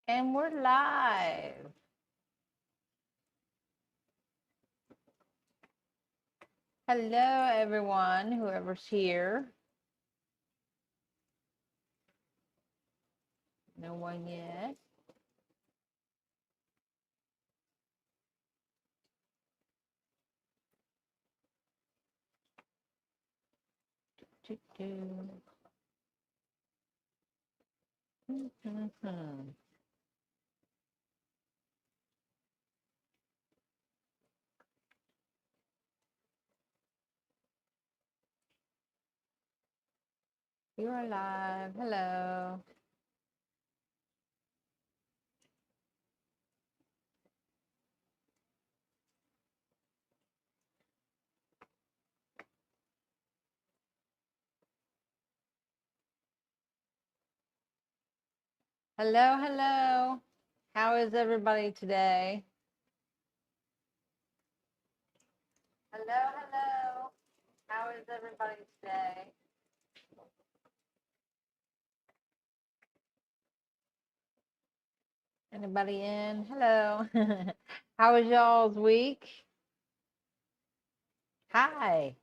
And we're live. Hello, everyone, whoever's here. No one yet. You're alive. Hello. Hello, hello. How is everybody today? Hello, hello. How is everybody today? Anybody in? Hello. How was y'all's week? Hi.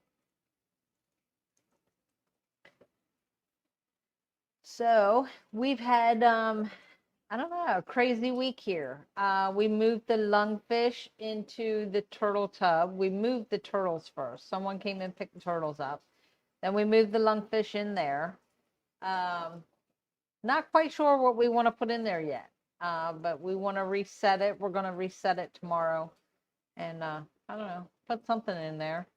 So we've had I don't know, a crazy week here. We moved the lungfish into the turtle tub. We moved the turtles first. Someone came and picked the turtles up. Then we moved the lungfish in there. Not quite sure what we want to put in there yet, but we want to reset it. We're going to reset it tomorrow. And I don't know, put something in there.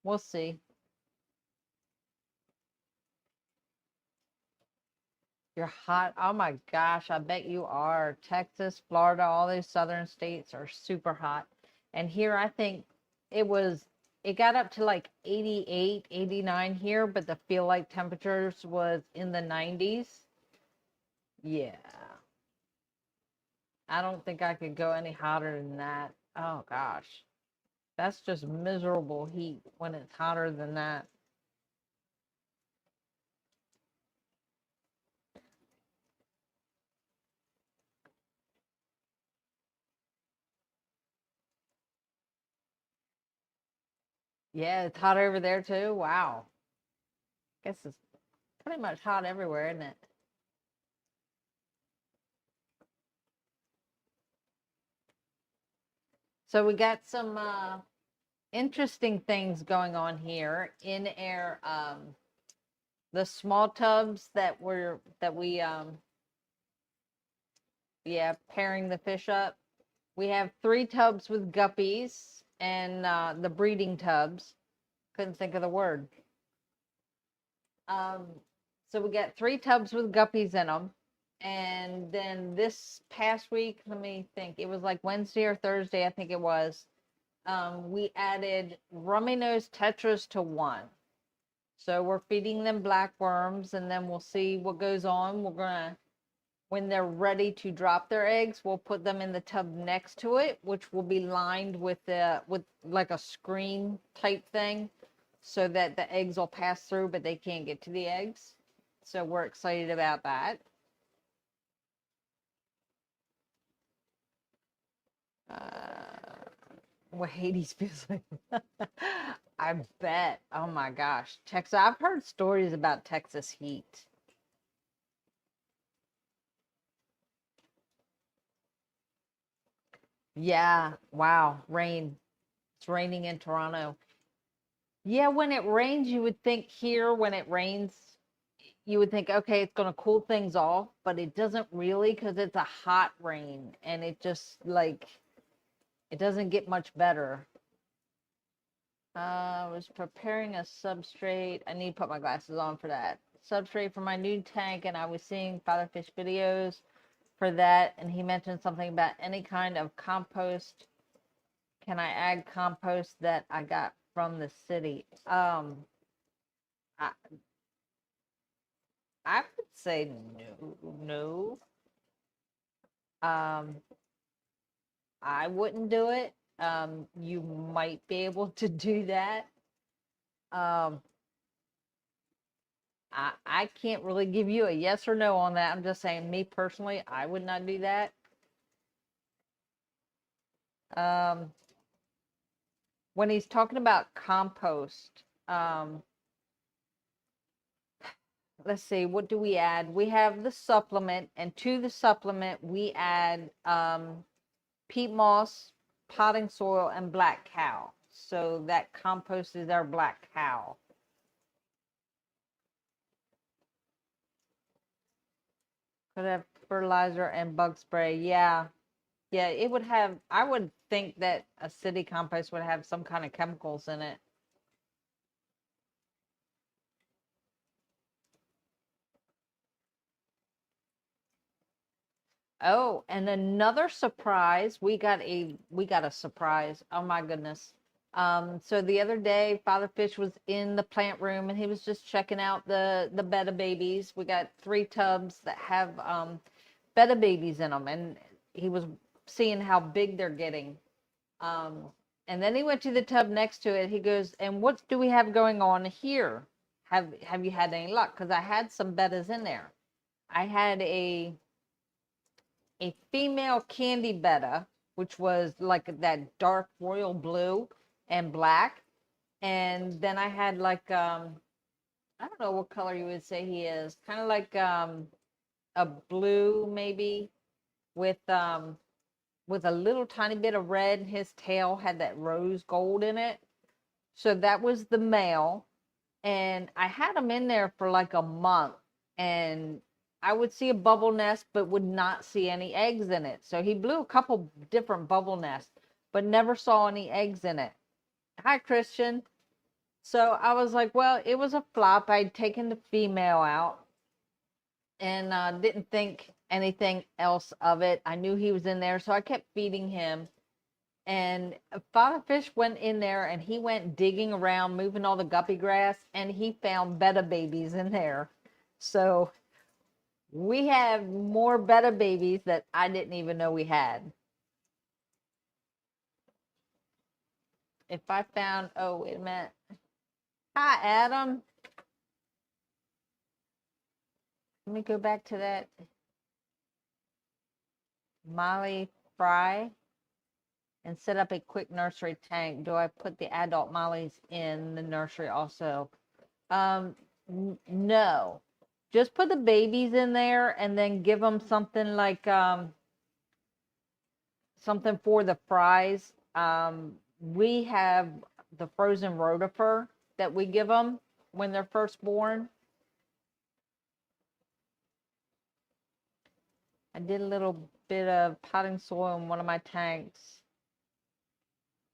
We'll see. You're hot. Oh my gosh, I bet you are. Texas, Florida, all those southern states are super hot. And here I think it got up to like 88, 89 here, but the feel like temperatures was in the 90s. Yeah. I don't think I could go any hotter than that. Oh gosh. That's just miserable heat when it's hotter than that. Yeah, it's hot over there too. Wow. Guess it's pretty much hot everywhere, isn't it? So we got some interesting things going on here in air. The small tubs that we yeah, pairing the fish up. We have 3 tubs with guppies and the breeding tubs. Couldn't think of the word. Um, so we got 3 tubs with guppies in them. And then this past week, let me think, it was like Wednesday or Thursday, I think it was. We added rummy nose tetras to 1. So we're feeding them black worms, and then we'll see what goes on. We're gonna, when they're ready to drop their eggs, we'll put them in the tub next to it, which will be lined with like a screen type thing, so that the eggs will pass through, but they can't get to the eggs. So we're excited about that. What Hades feels like. I bet. Oh my gosh. Texas. I've heard stories about Texas heat. Yeah. Wow. Rain. It's raining in Toronto. Yeah, when it rains, you would think here, when it rains, you would think, okay, it's going to cool things off, but it doesn't really because it's a hot rain and it just like, it doesn't get much better. I was preparing a substrate. I need to put my glasses on for that. Substrate for my new tank, and I was seeing Fatherfish videos for that, and he mentioned something about any kind of compost. Can I add compost that I got from the city? I, I would say no. Um, I wouldn't do it. You might be able to do that. Um, I can't really give you a yes or no on that. I'm just saying, me personally, I would not do that. Um, when he's talking about compost, let's see, what do we add? We have the supplement, and to the supplement, we add peat moss, potting soil, and black cow. So that compost is our black cow. Could have fertilizer and bug spray. Yeah. Yeah, it would have, I would think that a city compost would have some kind of chemicals in it. Oh, and another surprise, we got a surprise. Oh my goodness. So the other day, Father Fish was in the plant room and he was just checking out the betta babies. We got 3 tubs that have betta babies in them, and he was seeing how big they're getting. Um, and then he went to the tub next to it. He goes, "And what do we have going on here? Have you had any luck? Because I had some bettas in there. I had a female candy betta, which was like that dark royal blue and black. And then I had like I don't know what color you would say he is, kind of like a blue maybe with a little tiny bit of red. His tail had that rose gold in it. So that was the male. And I had him in there for like a month, and I would see a bubble nest but would not see any eggs in it. So he blew a couple different bubble nests but never saw any eggs in it. Hi, Christian. So I was like, well, it was a flop. I'd taken the female out and didn't think anything else of it. I knew he was in there, so I kept feeding him. And Father Fish went in there and he went digging around, moving all the guppy grass, and he found betta babies in there. So we have more betta babies that I didn't even know we had. If I found, oh, wait a minute. Hi, Adam. Let me go back to that Molly Fry and set up a quick nursery tank. Do I put the adult mollies in the nursery also? No. Just put the babies in there and then give them something like something for the fries. We have the frozen rotifer that we give them when they're first born. I did a little bit of potting soil in one of my tanks.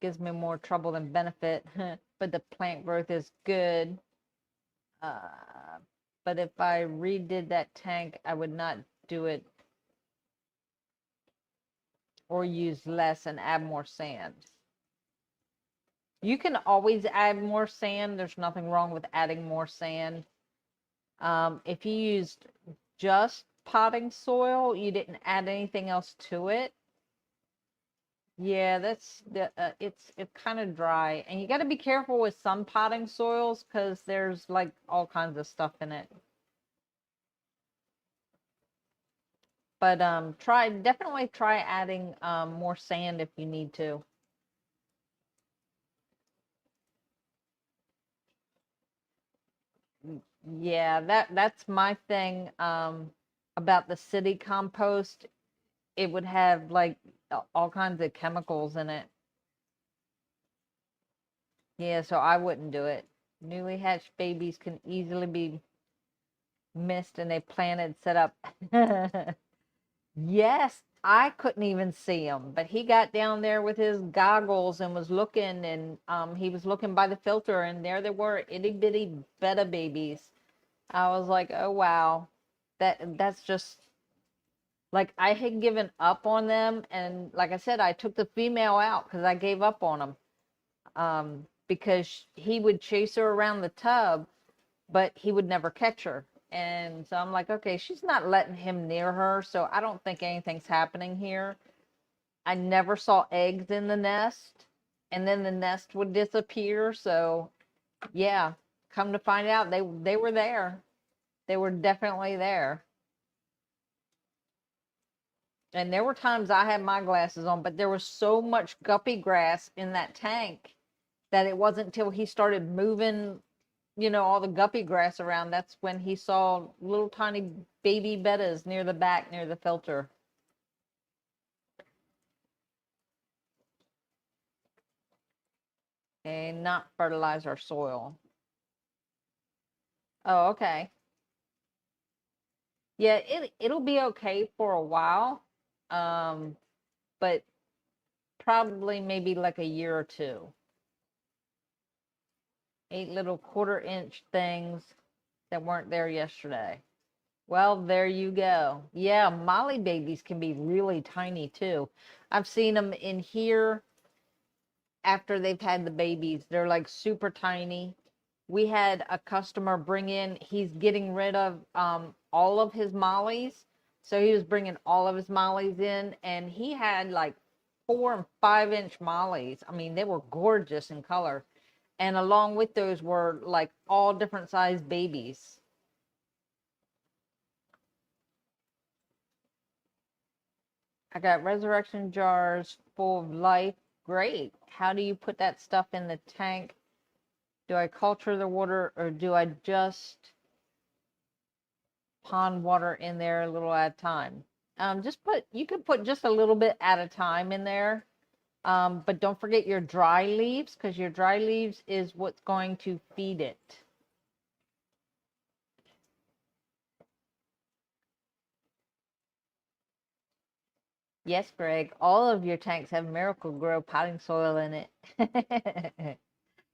Gives me more trouble than benefit, but the plant growth is good. But if I redid that tank, I would not do it or use less and add more sand. You can always add more sand. There's nothing wrong with adding more sand. If you used just potting soil, you didn't add anything else to it. Yeah, that's it's kind of dry, and you got to be careful with some potting soils because there's like all kinds of stuff in it. But definitely try adding more sand if you need to. Yeah, that's my thing about the city compost. It would have like all kinds of chemicals in it. Yeah, so I wouldn't do it. Newly hatched babies can easily be missed and they planted set up. Yes, I couldn't even see him, but he got down there with his goggles and was looking, and he was looking by the filter, and there they were, itty bitty betta babies. I was like, oh wow, that's just like I had given up on them, and like I said, I took the female out because I gave up on them. Because he would chase her around the tub, but he would never catch her. And so I'm like, okay, she's not letting him near her, so I don't think anything's happening here. I never saw eggs in the nest, and then the nest would disappear. So yeah, come to find out, they were there. They were definitely there. And there were times I had my glasses on, but there was so much guppy grass in that tank that it wasn't until he started moving, all the guppy grass around, that's when he saw little tiny baby bettas near the back, near the filter. And not fertilize our soil. Oh, okay. Yeah, it'll be okay for a while. But probably maybe like a year or two. 8 little 1/4 inch things that weren't there yesterday. Well, there you go. Yeah, Molly babies can be really tiny too. I've seen them in here after they've had the babies. They're like super tiny. We had a customer bring in, he's getting rid of all of his mollies. So he was bringing all of his mollies in, and he had like 4 and 5 inch mollies. I mean, they were gorgeous in color. And along with those were like all different size babies. I got resurrection jars full of life. Great. How do you put that stuff in the tank? Do I culture the water, or do I just pond water in there a little at a time? You could put just a little bit at a time in there. But don't forget your dry leaves, because your dry leaves is what's going to feed it. Yes, Greg, all of your tanks have Miracle Grow potting soil in it.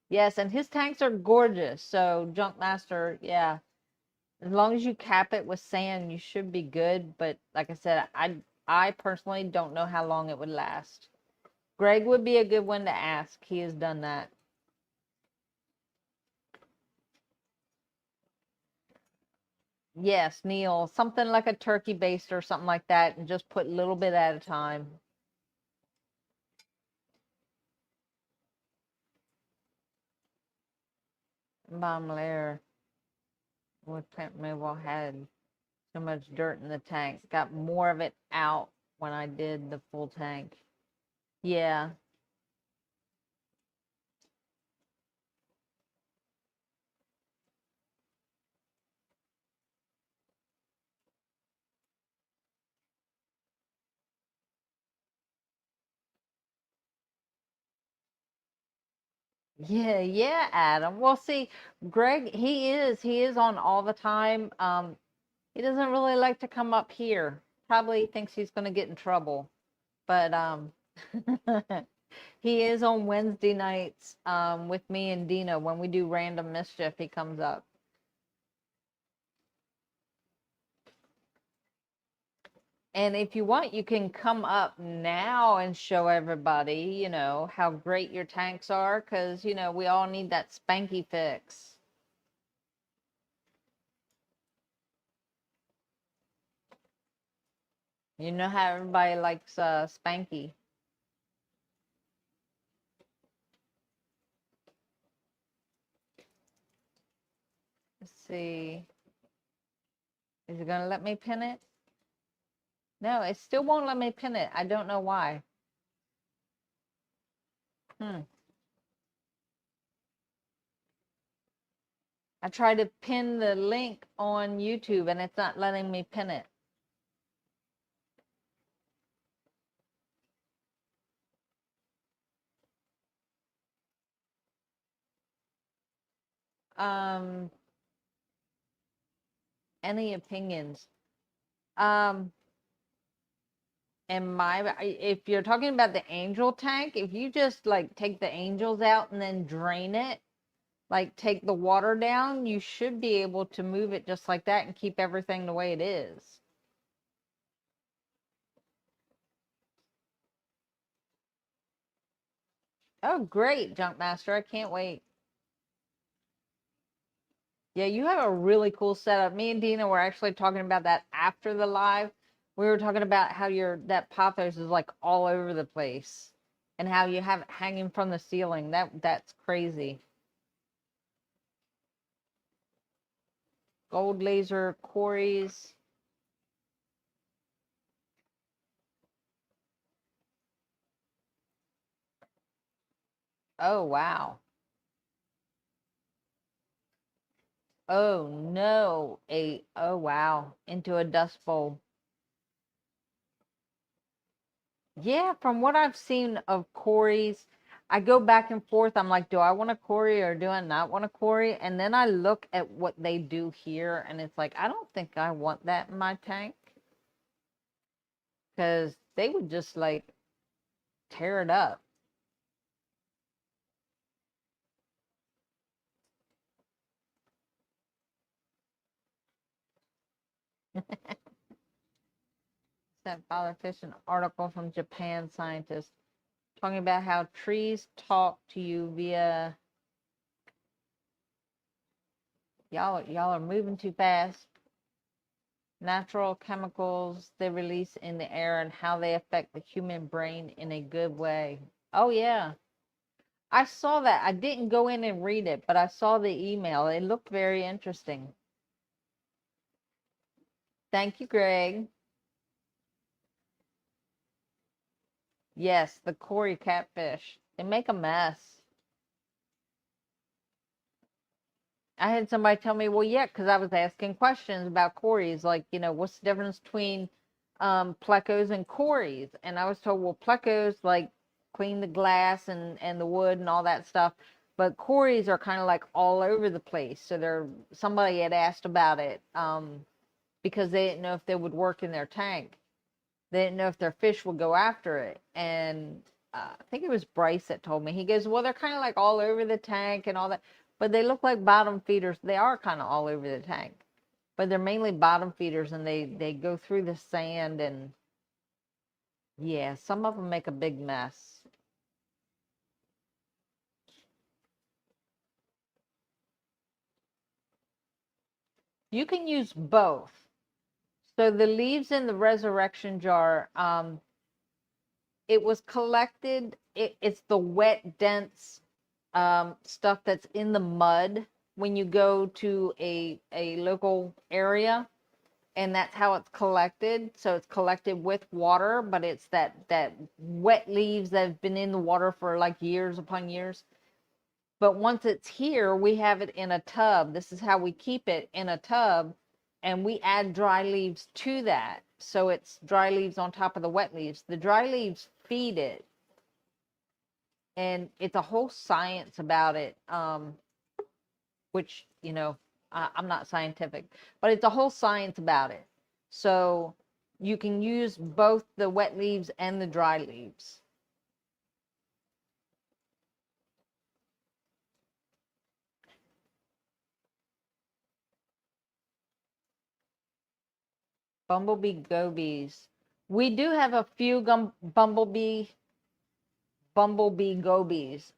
Yes, and his tanks are gorgeous. So, Junk Master, yeah, as long as you cap it with sand, you should be good. But like I said, I personally don't know how long it would last. Greg would be a good one to ask. He has done that. Yes, Neil, something like a turkey baster or something like that, and just put a little bit at a time. Bomb layer with plant removal had so much dirt in the tanks. Got more of it out when I did the full tank. Yeah. Yeah, yeah, Adam. Well, see, Greg, he is on all the time. He doesn't really like to come up here. Probably thinks he's going to get in trouble. But he is on Wednesday nights with me and Dina. When we do random mischief, he comes up. And if you want, you can come up now and show everybody, how great your tanks are, because, we all need that spanky fix. You know how everybody likes spanky. Let's see. Is it going to let me pin it? No, it still won't let me pin it. I don't know why. I tried to pin the link on YouTube and it's not letting me pin it. Um, any opinions? Um, if you're talking about the angel tank, if you just like take the angels out and then drain it, like take the water down, you should be able to move it just like that and keep everything the way it is. Oh, great, Junk Master. I can't wait. Yeah, you have a really cool setup. Me and Dina were actually talking about that after the live. We were talking about how that pothos is like all over the place and how you have it hanging from the ceiling. That's crazy. Gold laser quarries. Oh, wow. Oh, no. Oh, wow. Into a dust bowl. Yeah, from what I've seen of quarries, I go back and forth. I'm like, do I want a quarry or do I not want a quarry? And then I look at what they do here, and it's like, I don't think I want that in my tank. Because they would just like tear it up. Sent Father Fish an article from Japan scientists talking about how trees talk to you via. Y'all are moving too fast. Natural chemicals they release in the air and how they affect the human brain in a good way. Oh yeah. I saw that. I didn't go in and read it, but I saw the email. It looked very interesting. Thank you, Greg. Yes, the Cory catfish. They make a mess. I had somebody tell me, well, yeah, because I was asking questions about Corys, like, what's the difference between plecos and Corys? And I was told, well, plecos like clean the glass and the wood and all that stuff, but Corys are kind of like all over the place. So somebody had asked about it because they didn't know if they would work in their tank. They didn't know if their fish would go after it. And I think it was Bryce that told me. He goes, well, they're kind of like all over the tank and all that. But they look like bottom feeders. They are kind of all over the tank, but they're mainly bottom feeders, and they go through the sand, and yeah, some of them make a big mess. You can use both. So the leaves in the resurrection jar, it was collected. It's the wet, dense stuff that's in the mud when you go to a local area, and that's how it's collected. So it's collected with water, but it's that wet leaves that have been in the water for like years upon years. But once it's here, we have it in a tub. This is how we keep it, in a tub, and we add dry leaves to that. So it's dry leaves on top of the wet leaves. The dry leaves feed it, and it's a whole science about it, which, I'm not scientific, but it's a whole science about it. So you can use both the wet leaves and the dry leaves. Bumblebee gobies. We do have a few bumblebee gobies.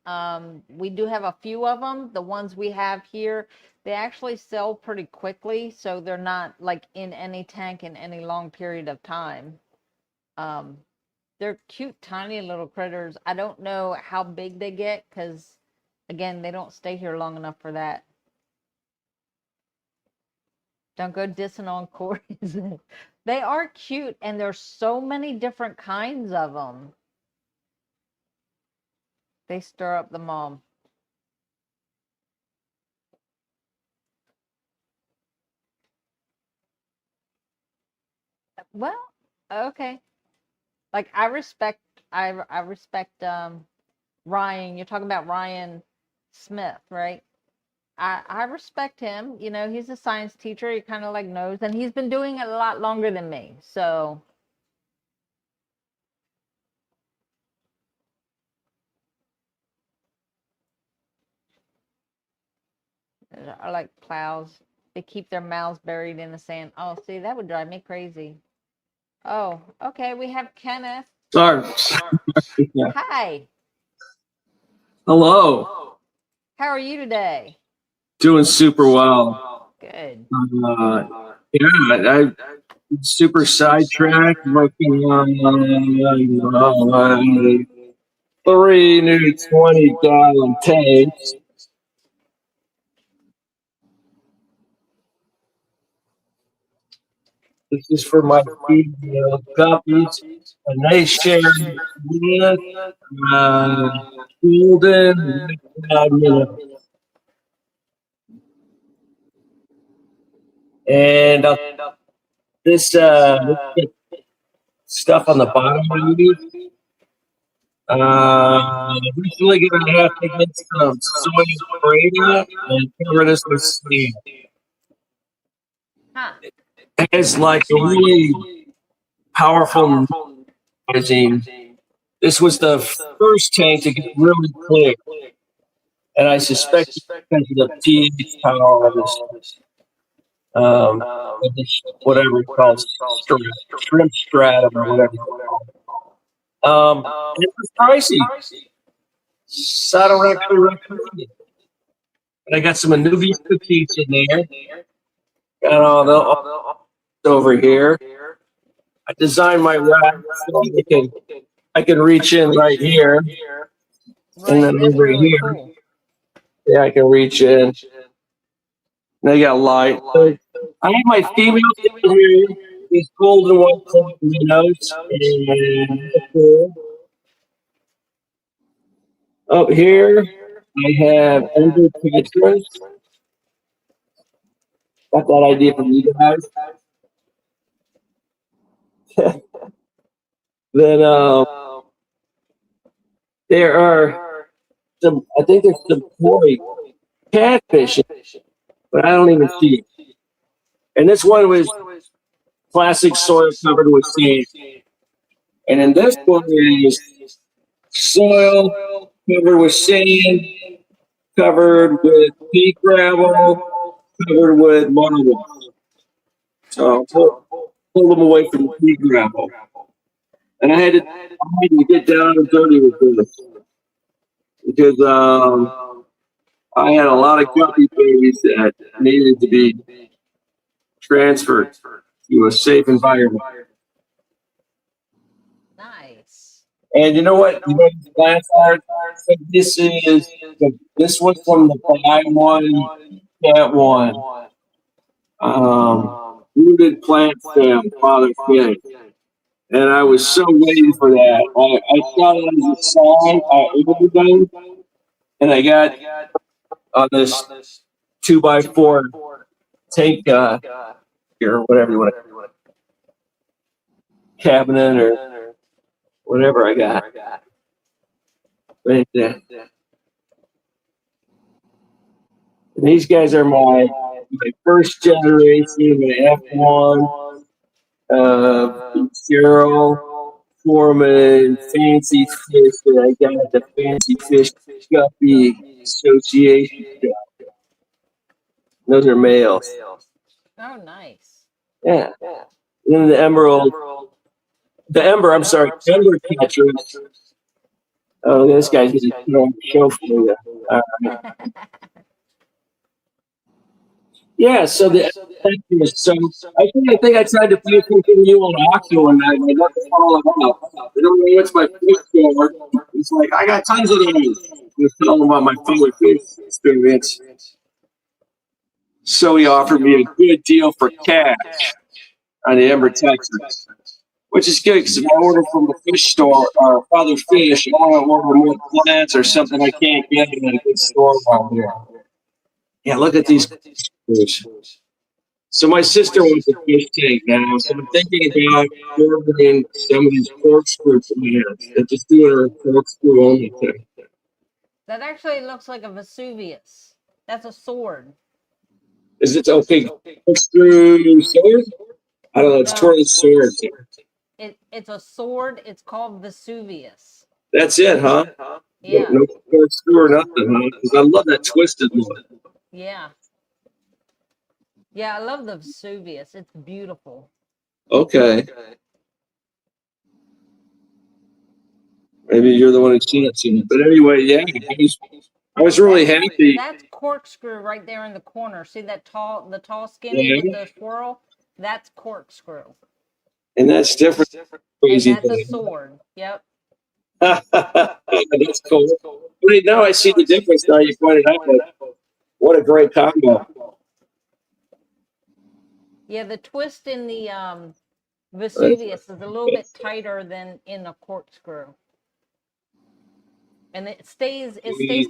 We do have a few of them. The ones we have here, they actually sell pretty quickly, so they're not like in any tank in any long period of time. They're cute, tiny little critters. I don't know how big they get because, again, they don't stay here long enough for that. Don't go dissing on Corey's. They are cute, and there's so many different kinds of them. They stir up the mom. Well, okay. Like I respect Ryan. You're talking about Ryan Smith, right? I respect him. He's a science teacher. He kind of like knows, and he's been doing it a lot longer than me. So I like plows. They keep their mouths buried in the sand. Oh, see, that would drive me crazy. Oh, okay. We have Kenneth. Sorry. Yeah. Hi. Hello. How are you today? Doing super well. Good. Yeah, I'm super sidetracked working on 3 new 20-gallon tanks. This is for my female guppies, and they share with uh, golden, and this stuff on the bottom I use. Recently gonna have to get some soy Breda and cover this with sand. Huh. It's like a really powerful magazine. This was the first tank to get really clear, and I suspect it's because of the pH power of this whatever it's called, shrimp stratum or whatever. It was pricey, so I don't actually recommend it. But I got some Anubias cookies in there. Got all the over here. I designed my rack so I can reach in right here, and then That's over really here, cool. yeah, I can reach in. They got light. So I have my female here, these golden white minnows, and up here I have Ender Petras. Got that idea from you guys. Then there are some. I think there's some koi catfish, but I don't even see it. And this one was plastic soil covered with sand. And then this one is soil covered with sand, covered with pea gravel, covered with marble. So pull them away from the pea gravel. And I had to get down and dirty with this because I had a lot of guppy babies that needed to be transferred to a safe environment. Nice. And you know what? You know the glass art? So this was from the buy one, get one. Rooted plant stem, Father Fish. And I was so waiting for that. I saw it as a song. I ordered them, and I got on this 2x4 tank or whatever you want to cabinet or whatever I got. Right there. And these guys are my first generation, my F1, Cheryl Foreman, Fancy Fish that I got at the Fancy Fish Guppy Association. Those are males. Oh, nice. Yeah. And then the Ember, I'm sorry, Ember catchers. Oh, this guy's going to show for you. Yeah, so the so I think I tried to play something new on Oxo and I got to follow up. I don't know what's my fish store. It's like I got tons of those. Just telling about my favorite fish experience. So he offered me a good deal for cash on the Ember Texas, which is good because if I order from the fish store or Father Fish, I want to order more plants or something I can't get in a good store around here. Yeah, look at these fish. So my sister wants a fish tank now, so I'm thinking about ordering some of these corkscrew plants and just doing a corkscrew only thing. That actually looks like a Vesuvius. That's a sword. Is it okay? Corkscrew sword? I don't know. It's twirling swords. It's a sword. It's called Vesuvius. That's it, huh? Yeah. No corkscrew or nothing, huh? Because I love that twisted look. Yeah. Yeah, I love the Vesuvius. It's beautiful. Okay. Maybe you're the one who's seen it. But anyway, yeah, I was really happy. That's corkscrew right there in the corner. See the tall skinny with the swirl? That's corkscrew. And that's different. Crazy. And that's a sword. Yep. That's cool. But now I see the difference. Now you pointed out. What a great combo. Yeah, the twist in the Vesuvius is a little bit tighter than in a corkscrew. And it stays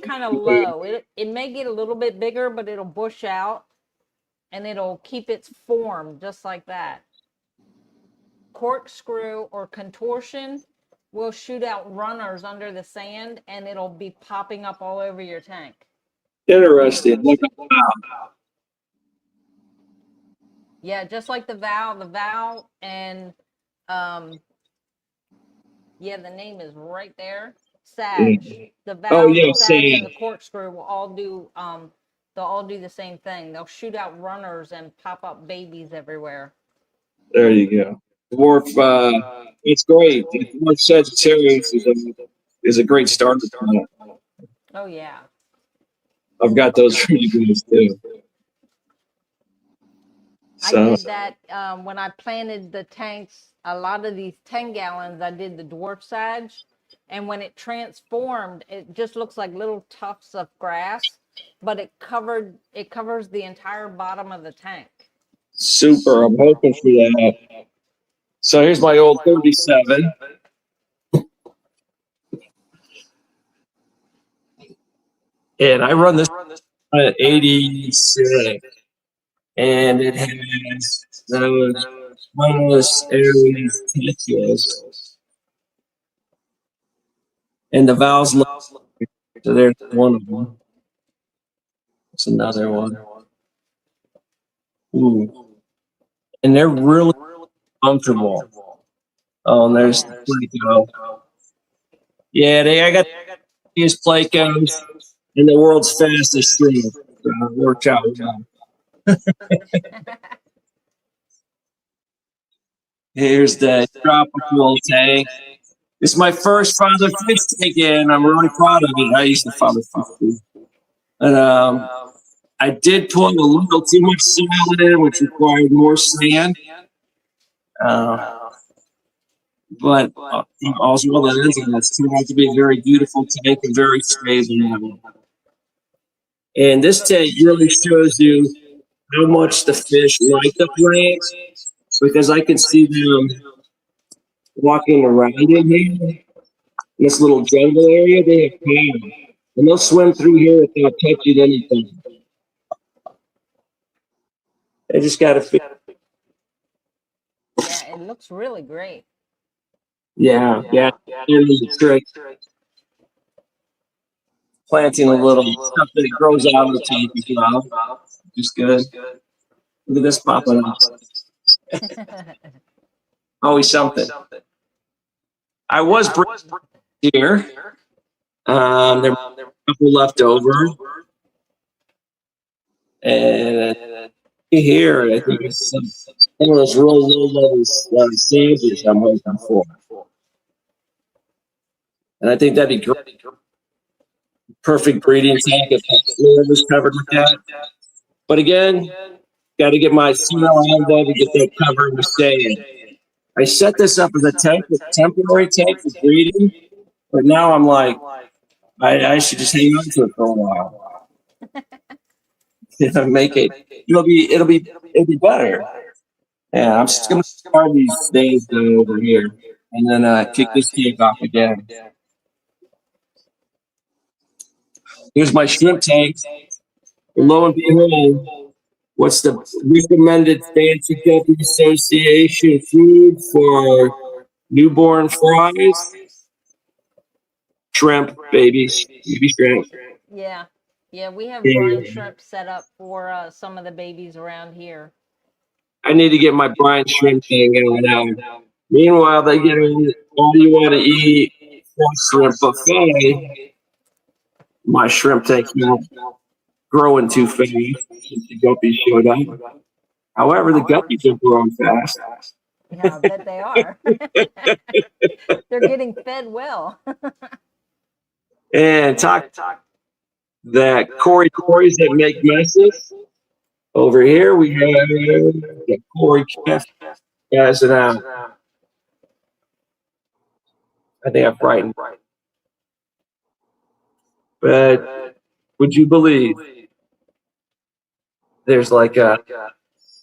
kind of low. It may get a little bit bigger, but it'll bush out and it'll keep its form just like that. Corkscrew or contortion will shoot out runners under the sand and it'll be popping up all over your tank. Interesting. Yeah, just like the Vow and yeah, the name is right there. Sag. The Vow, the Sag, and the corkscrew will all do they'll all do the same thing. They'll shoot out runners and pop up babies everywhere. There you go. Dwarf, it's great. Dwarf Sagittarius is a great starter plant. Oh yeah. I've got those really good too. So, I did that when I planted the tanks. A lot of these 10 gallons, I did the dwarf sage, and when it transformed, it just looks like little tufts of grass, but it covers the entire bottom of the tank. Super. I'm hoping for that. So here's my old 37. And I run this at 86. And it has those Wineless Aries Techios. And the valves look. So there's one of them. That's another one. Ooh. And they're really comfortable. Oh, and there's Placo. Yeah, I got these Placos in the world's fastest stream. Worked out well. Here's the tropical tank. This is my first father fish tank, and I'm really proud of it. I used to father fish, and I did put a little too much sand in, which required more sand. But also, well, that is, and it's turned out to be a very beautiful tank and very stable. And this tank really shows you how much the fish like the plants, because I can see them walking around in here, in this little jungle area. They have power, and they'll swim through here without touching anything. They just got to fit. Yeah, it looks really great. Yeah. Trick. Planting a little stuff that grows out of the tank as well. Just good. Look at this popping up. Always something. I was here. There were a couple left over. And here, I think it's one of those real low level stages I'm waiting for. And I think that'd be great. Perfect breeding tank if the floor was covered with that. But again, got to get my cement on there to get that covered with sand. I set this up as a temporary tank for breeding, but now I'm like, I should just hang on to it for a while. Make it. It'll be better. Yeah, I'm just gonna start these days over here, and then kick this tank off again. Here's my shrimp tank. And lo and behold, what's the recommended Fancy Guppy Association food for newborn fries? Shrimp, baby shrimp. Yeah, we have brine shrimp set up for some of the babies around here. I need to get my brine shrimp thing going now. Meanwhile, they get all you want to eat shrimp buffet. My shrimp tank's not growing too fast since the guppies showed up. However, the guppies are growing fast. Yeah, I bet they are. They're getting fed well. And talk that Corey's that make messes. Over here we have the Corey Kef as an I think I frightened. But would you believe there's like a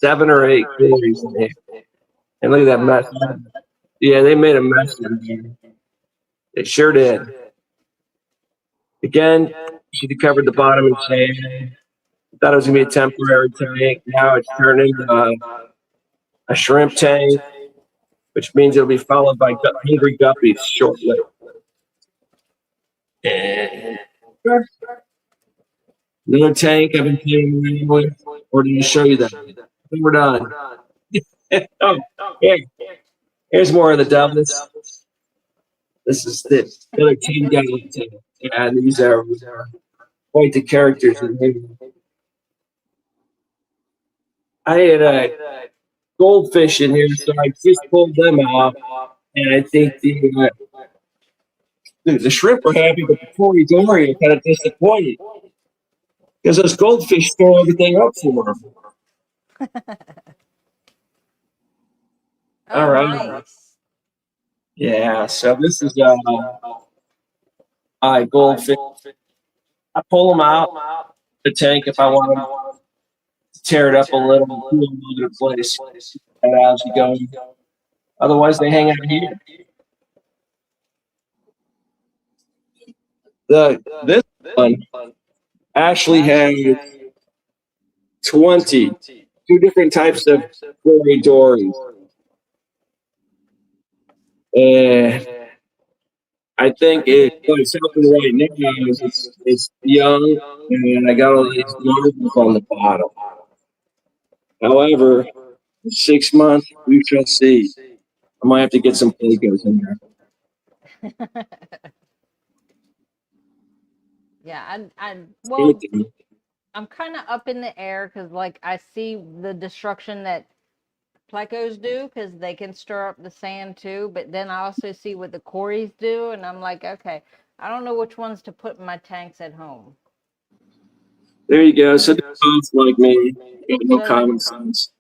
7 or 8 cories in there. And look at that mess. Yeah, they made a mess in there. They sure did. Again, she covered the bottom in sand. Thought it was gonna be a temporary tank. Now it's turned into a shrimp tank, which means it'll be followed by hungry guppies shortly. And another tank I've been playing around with. Or did I show you that? I think we're done. Oh, here's more of the dumbness. This is the other 10-gallon tank. Yeah, these are quite the characters. I had a goldfish in here, so I just pulled them out, and I think the shrimp are happy, but the Cory Dory are kind of disappointed because those goldfish store everything up for them. All right. Nice. Yeah, so this is goldfish. I pull them out the tank if I want them to tear it up a little, cool them over the place, and algae going. Otherwise, they hang out here. This one actually has 22 different types of Cory Dories. And I think what's happening right now is it's young, and I got all these larvas on the bottom. However, in 6 months, we shall see. I might have to get some Plecos in there. Yeah, well, I'm kind of up in the air because, like, I see the destruction that Plecos do because they can stir up the sand too. But then I also see what the Corys do, and I'm like, okay, I don't know which ones to put in my tanks at home. There you go. So they're both like me. Got no common sense.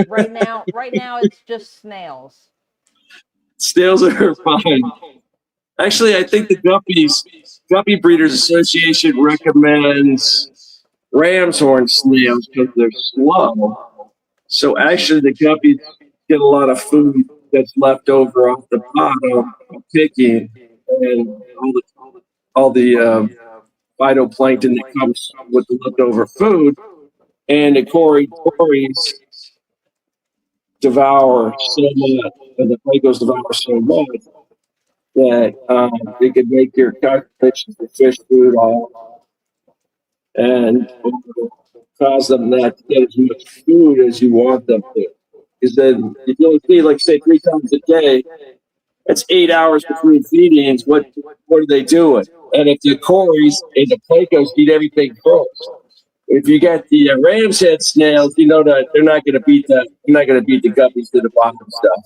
right now, it's just snails. Snails are fine. Actually, I think the Guppy Breeders Association recommends ram's horn snails because they're slow. So actually, the guppies get a lot of food that's left over off the bottom of picking, and all the phytoplankton that comes with the leftover food, and the Corys devour so much, and the Plecos devour so much that it could make your calculations for fish food off and cause them not to get as much food as you want them to. Because then if you only feed, like, say, 3 times a day, that's 8 hours between feedings. What are they doing? And if the Corys and the Plecos eat everything first, if you got the ram's head snails, you know that they're not going to beat the guppies to the bottom stuff.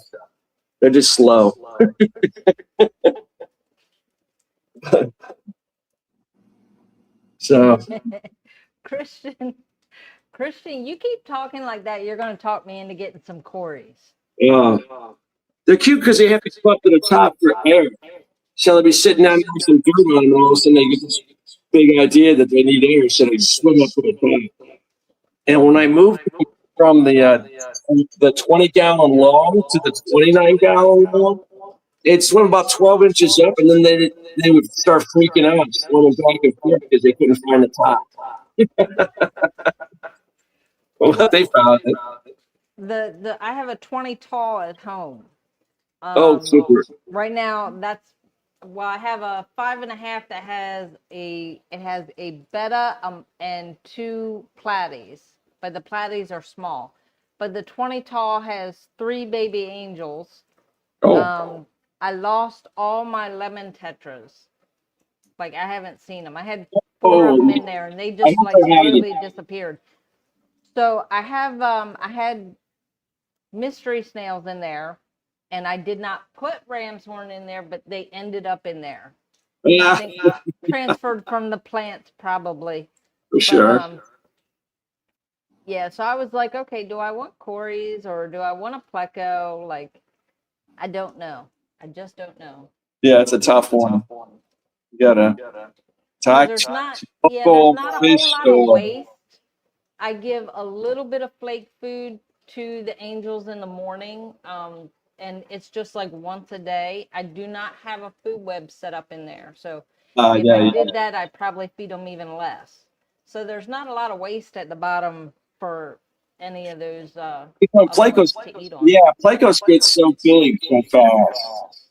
They're just slow. So Christian, you keep talking like that. You're going to talk me into getting some Corys. They're cute because they have to come up to the top for air. So they'll be sitting down there with some dirt on them, and all of a sudden they get this big idea that they need air, so they swim up to the top. And when I moved from the 20-gallon long to the 29-gallon long, they'd swim about 12 inches up, and then they would start freaking out, swimming back and forth because they couldn't find the top. Well, they found it. I have a 20 tall at home. Super. Right now, I have a 5.5 that has a betta and 2 platies, but the platies are small. But the 20 tall has 3 baby angels. I lost all my lemon tetras. Like, I haven't seen them. I had 4 of them in there, and they just like literally disappeared. So I had mystery snails in there, and I did not put ram's horn in there, but they ended up in there. Yeah. I think transferred from the plants probably. For sure. Yeah, so I was like, okay, do I want Corys or do I want a Pleco? Like, I don't know. I just don't know. Yeah, it's a tough one. You gotta talk there's not to a whole lot of waste. I give a little bit of flake food to the angels in the morning, and it's just like once a day. I do not have a food web set up in there, so if Yeah, I did that, I'd probably feed them even less. So there's not a lot of waste at the bottom for any of those other ones to eat on. Yeah, Plecos gets so big so fast.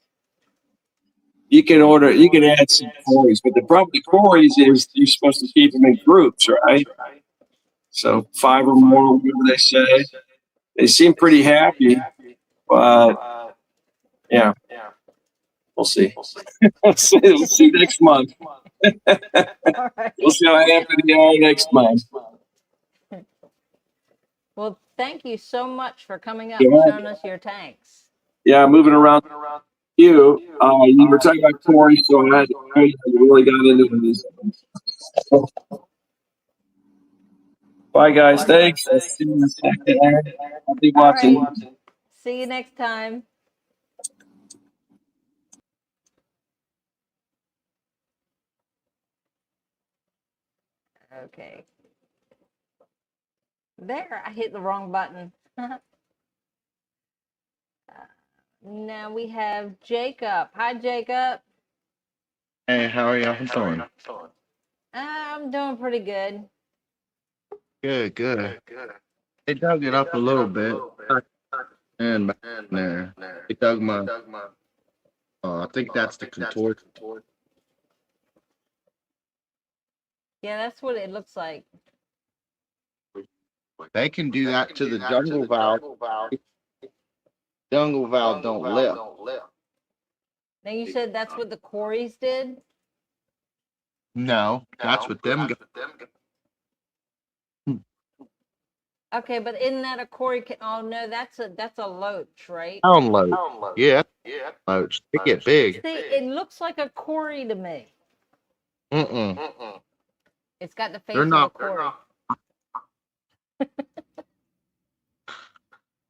You can add some Corys, but the problem with Corys is you're supposed to keep them in groups, right? So 5 or more, whatever they say. They seem pretty happy, but yeah, we'll see. We'll see next month. All right. We'll see how happy they are next month. Well, thank you so much for coming up Yeah. and showing us your tanks. Yeah, moving around you. You were talking about Corey, so I really got into this. Bye, guys. Thanks. I'll see you in a second. I'll be All watching. right. See you next time. Okay. There, I hit the wrong button. Now we have Jacob. Hi, Jacob. Hey, how are y'all doing? I'm doing pretty good. Good, good. They dug it up a little bit, and back there, they dug my. I think that's the contort. Yeah, that's what it looks like. They can do that to the jungle valve. Jungle valve don't lift. Now you said that's what the Corys did? No, that's what them. Okay, but isn't that a Cory? Oh no, that's a loach, right? Download. Yeah, loads. They get big. See, it looks like a Cory to me. Mm-mm. It's got the face They're of not. a Cory.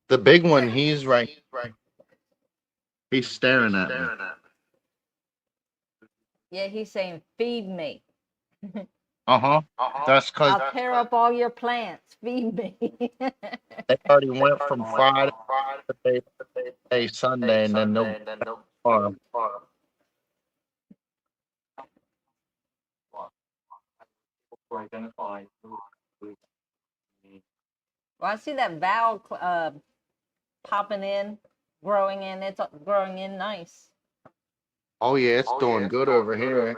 The big one, he's right. He's staring at me. Yeah, he's saying, feed me. Uh-huh. That's because I'll tear up all your plants. Feed me. they already went from Friday to Sunday, and then no farm. Well, I see that valve popping in, growing in. It's growing in nice. Oh yeah, it's doing good over here.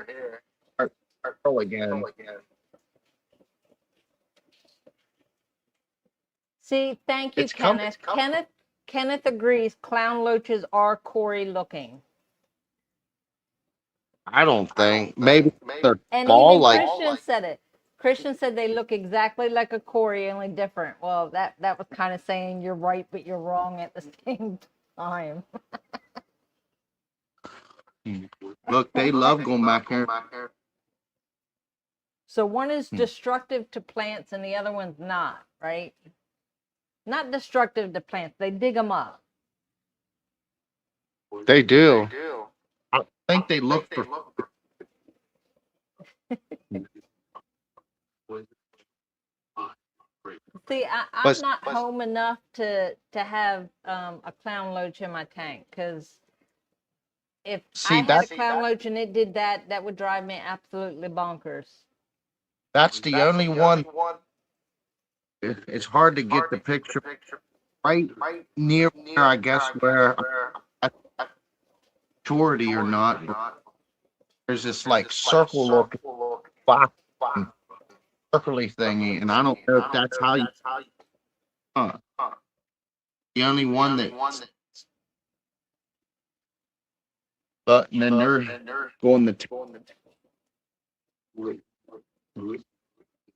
Oh, again. See, thank you, It's coming. Kenneth. Kenneth agrees. Clown loaches are Cory looking. I don't think. Maybe they're And small, even like Christian said it. Christian said they look exactly like a Cory, only different. Well, that was kind of saying you're right, but you're wrong at the same time. look, they love going back here. So one is destructive to plants and the other one's not, right? Not destructive to plants. They dig them up. They do. I think they look for. See, I'm not home enough to have a clown loach in my tank, because if I had a clown loach and it did that, that would drive me absolutely bonkers. That's the only one. It's hard to get the picture right near where I guess where maturity or not. There's this like circle looking box, circly thingy, and I don't know if that's how you. The only one that. But and then they're going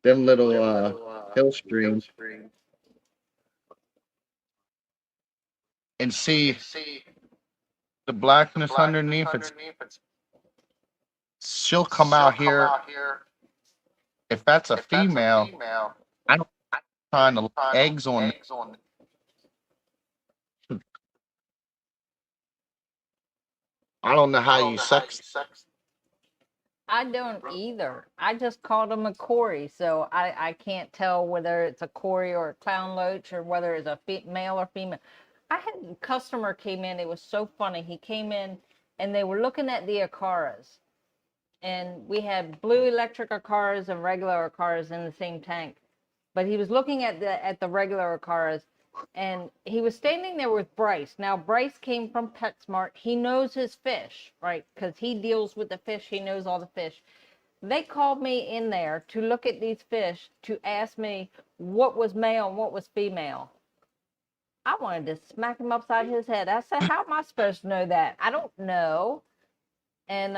them little hill streams and see the blackness underneath. She'll come out here. If that's a female, I don't find the eggs on. I don't know how you sex. I don't either. I just called him a Cory, so I can't tell whether it's a Cory or a clown loach or whether it's a male or female. I had a customer came in. It was so funny. He came in and they were looking at the Acaras, and we had blue electric Acaras and regular Acaras in the same tank. But he was looking at the regular Acaras, and he was standing there with Bryce. Now Bryce came from PetSmart. He knows his fish, right? Because he deals with the fish. He knows all the fish. They called me in there to look at these fish to ask me what was male and what was female. I wanted to smack him upside his head. I said, how am I supposed to know that? I don't know. And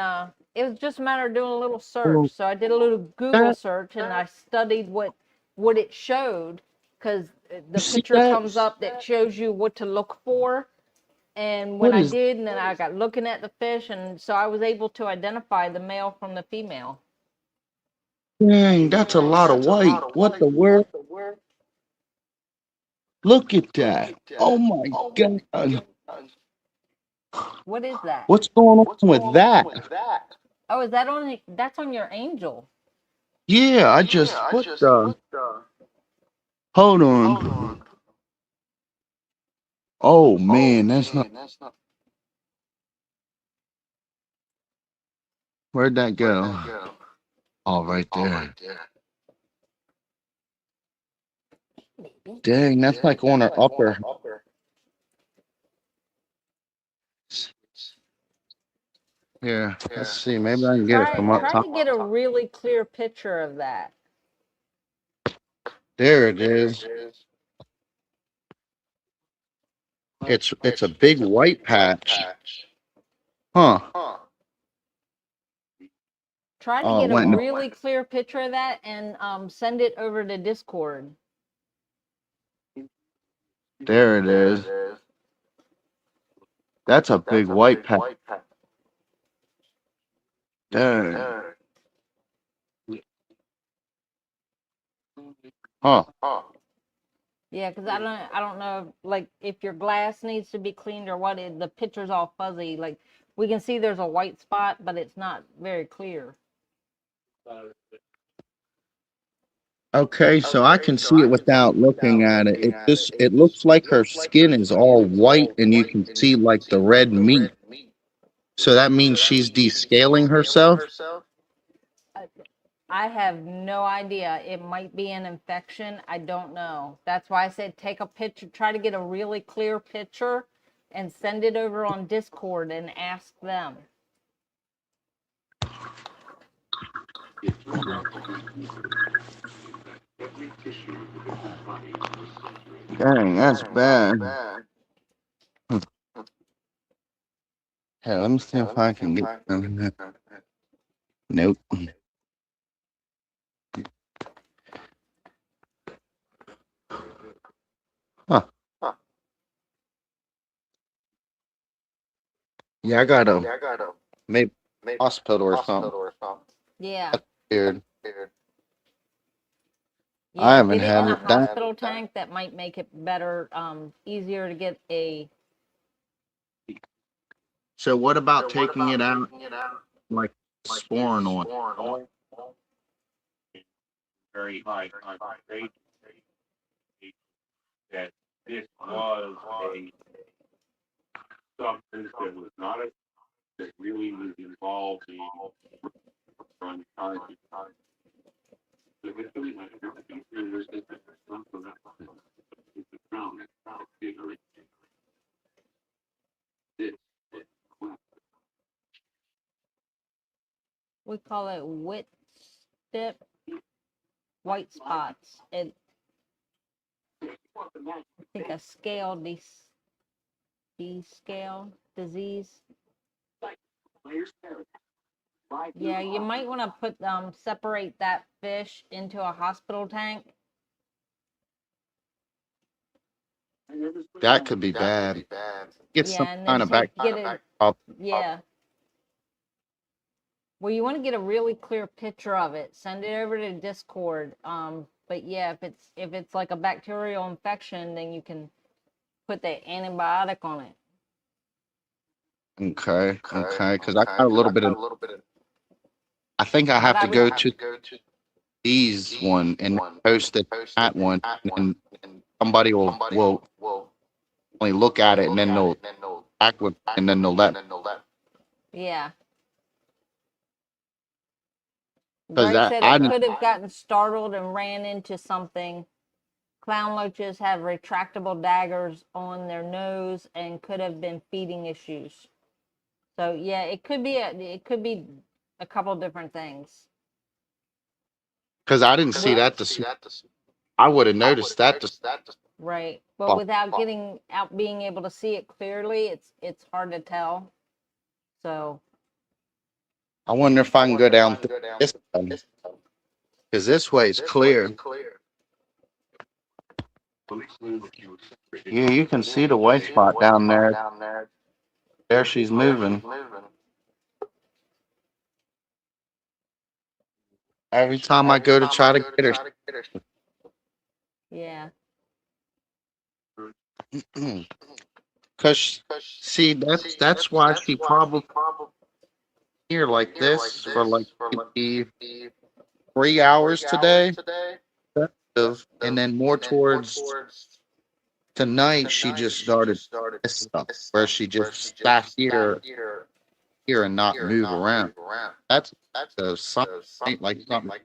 it was just a matter of doing a little search. So I did a little Google search and I studied what it showed, because the picture comes up that shows you what to look for. And when I did, and then I got looking at the fish, and so I was able to identify the male from the female. Dang, that's a lot of white. What the world? Look at that. Oh my God. What is that? What's going on with that? Oh, is that on? That's on your angel. Yeah, I just, what the? Hold on. Oh man, that's not. Where'd that go? Oh, right there. Dang, that's like on her upper. Here, let's see. Maybe I can get it from up Try top. to get a really clear picture of that. There it is. It's a big white patch. Huh. Try to get a really clear picture of that and send it over to Discord. There it is. That's a big white patch. Dang. Huh. Yeah, because I don't know, like, if your glass needs to be cleaned or what. The picture's all fuzzy. Like, we can see there's a white spot, but it's not very clear. Okay, so I can see it without looking at it. It looks like her skin is all white and you can see like the red meat. So that means she's descaling herself? I have no idea. It might be an infection. I don't know. That's why I said take a picture, try to get a really clear picture and send it over on Discord and ask them. Dang, that's bad. Hey, let me see if I can get some. Nope. Huh. Yeah, I got a maybe hospital or something. Yeah. That's weird. Yeah, I haven't get it had in a it done. hospital tank. That might make it better, easier to get a. So what about taking it out like sporing on? Very high concentration that this was a substance that was not a that really was involved in on time. We call it wit stip, white spots. I think a scale descale disease. Yeah, you might want to put separate that fish into a hospital tank. That could be bad. Get some and kind then of back. Yeah. Well, you want to get a really clear picture of it. Send it over to Discord. But yeah, if it's like a bacterial infection, then you can put the antibiotic on it. Okay, because I got a little bit of. I think I have But to go to these one and post it at one, and somebody will only look at it, and then they'll act with, and then they'll let, yeah. because Greg that said I it didn't. could have gotten startled and ran into something. Clown loaches have retractable daggers on their nose and could have been feeding issues. So yeah, it could be a couple different things. Because I didn't see that. I would have noticed that. Right. But without getting out, being able to see it clearly, it's hard to tell. So I wonder if I can go down this way, because this way is clear. Yeah, you can see the white spot down there. There she's moving. Every time I go to try to get her. yeah. Because, see, that's why she probably here like this for like maybe 3 hours today. And then more towards tonight, she just started this stuff where she just sat here and not move around. That's the sign, like something.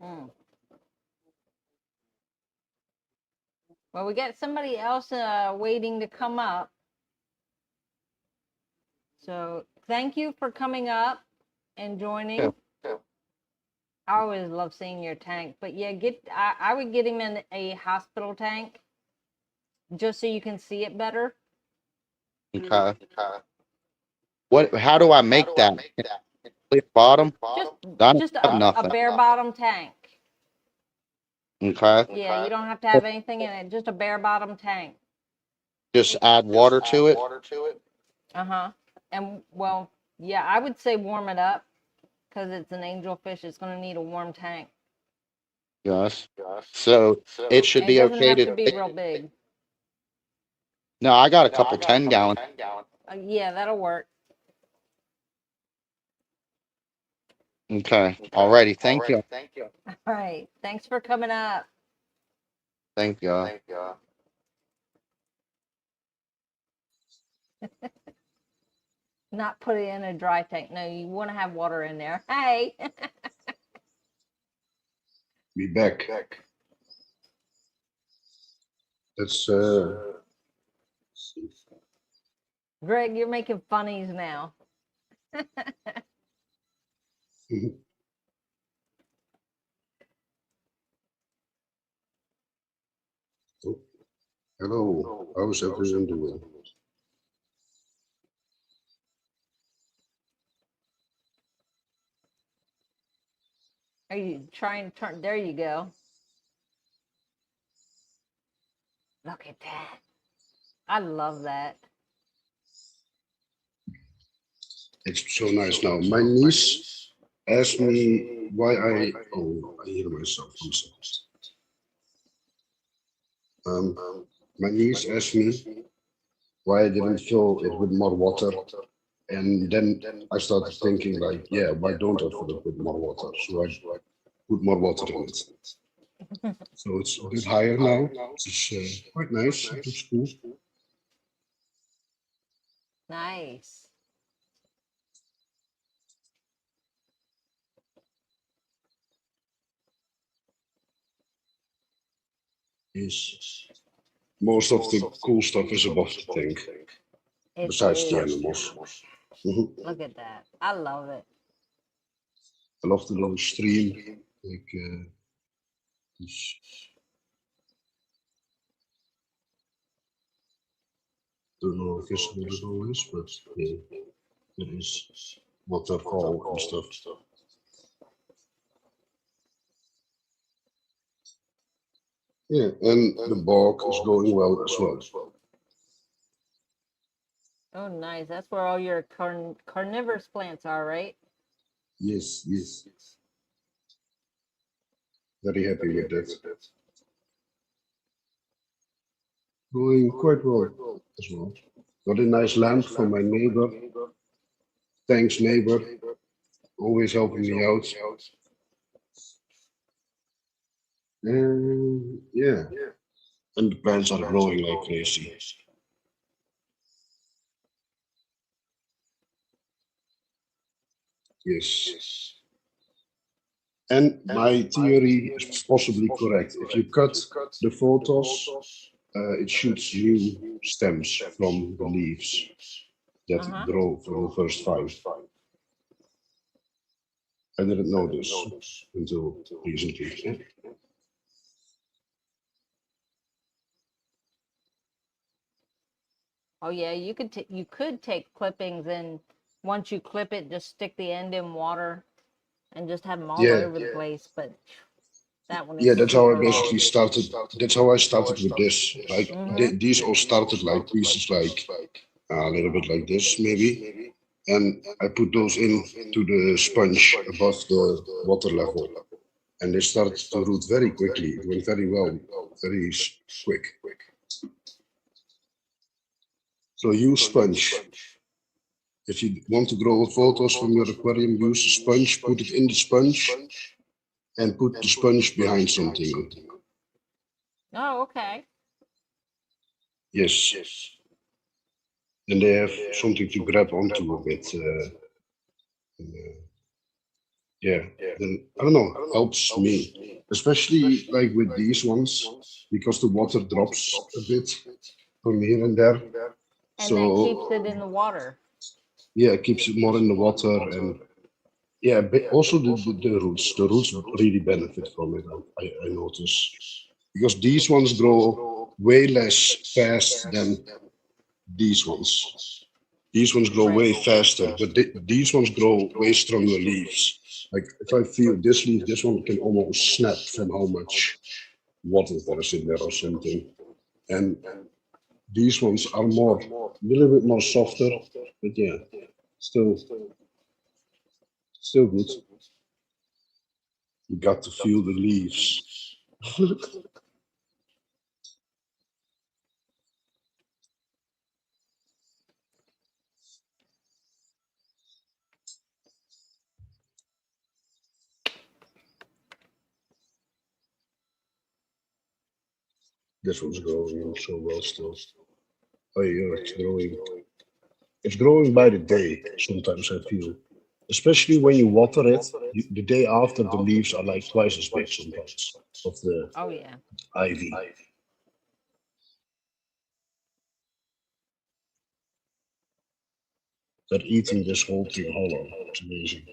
Mm. Well, we got somebody else waiting to come up. So thank you for coming up and joining. Yeah. I always love seeing your tank, but yeah, I would get him in a hospital tank just so you can see it better. Okay. How do I make that? Clear bottom? Just I don't just have a nothing. bare bottom tank. Okay. Yeah, you don't have to have anything in it, just a bare bottom tank. Just add water to it. Uh-huh. And well, yeah, I would say warm it up because it's an angelfish. It's going to need a warm tank. Yes. So it should And it be doesn't okay have to. to be real big. No, I got a couple 10-gallon. Yeah, that'll work. Okay. Alrighty. Thank you. All right. Thanks for coming up. Thank you. Not put it in a dry tank. No, you want to have water in there. Hey. Be back. That's Greg, you're making funnies now. oh, hello. How's everyone doing? Are you trying to turn? There you go. Look at that. I love that. It's so nice now. My niece asked me why I hear myself. I'm sorry. My niece asked me why I didn't fill it with more water. And then I started thinking like, yeah, why don't I fill it with more water? So I put more water in it. So it's a bit higher now. It's quite nice. It looks cool. Nice. Is most of the cool stuff is above the tank, besides the animals. Look at that. I love it. I love the little stream. Like, this. Don't know if visible it all is, but yeah, it is waterfall and stuff. Yeah, and the bog is going well as well. Oh, nice. That's where all your carnivorous plants are, right? Yes, yes. Very happy with that. Going quite well as well. Got a nice lamp from my neighbor. Thanks, neighbor. Always helping me out. And yeah, and the plants are growing like crazy. Yes. And my theory is possibly correct. If you cut the photos, it shoots new stems from the leaves that Uh-huh. grow from the first five. I didn't know this until recently. Oh yeah, you could take clippings and once you clip it, just stick the end in water and just have them all Yeah, over the place. But that one is yeah, that's how I super basically long. started. That's how I started with this. Like Mm-hmm. these all started like pieces like a little bit like this maybe, and I put those in to the sponge above the water level, and they started to root very quickly. It went very well, very quick. So use sponge. If you want to grow photos from your aquarium, use a sponge, put it in the sponge, and put the sponge behind something. Oh, okay. Yes. Then they have something to grab onto a bit. Yeah, then I don't know, helps me, especially like with these ones, because the water drops a bit from here and there. And that keeps So it in the water. yeah, it keeps it more in the water, and yeah, but also the roots really benefit from it. I notice because these ones grow way less fast than these ones. These ones grow Right. way faster, but these ones grow way stronger leaves. Like if I feel this leaf, this one can almost snap from how much water there is in there or something. And these ones are more, a little bit more softer, but yeah, still, still good. You got to feel the leaves. This one's growing so well still. Oh yeah, it's growing. It's growing by the day, sometimes I feel. Especially when you water it, the day after the leaves are like twice as big sometimes of the Oh yeah. ivy. They're eating this whole thing hollow. It's amazing.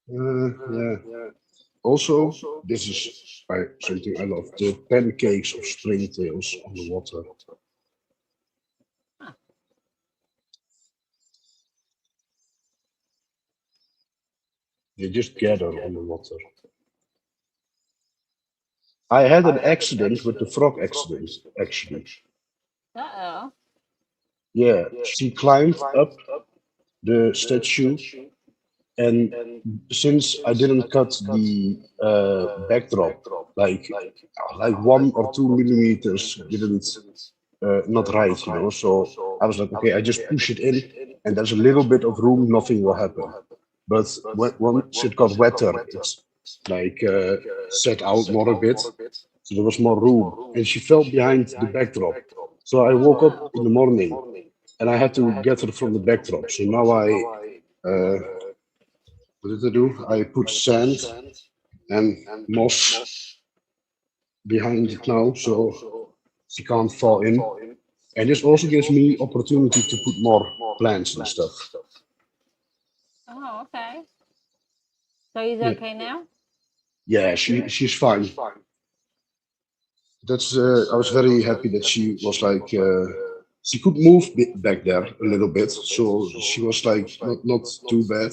Yeah. Also, this is something I love. The pancakes of springtails on the water. Huh. They just gather on the water. I had an accident with the frog accident, actually. Uh-oh. Yeah, she climbed up the statue, and since I didn't cut the backdrop, like 1 or 2 millimeters didn't not right, you know. So I was like, okay, I just push it in, and there's a little bit of room, nothing will happen. But once it got wetter, it's like set out more a bit, so there was more room, and she fell behind the backdrop. So I Oh woke up no. in the morning, and I had to get her from the backdrop. So now uh, what did I do? I put sand and moss behind it now, so she can't fall in. And this also gives me opportunity to put more plants and stuff. Oh, okay. So he's Yeah, okay now? yeah, she's fine. That's I was very happy that she was like she could move back there a little bit, so she was like not too bad.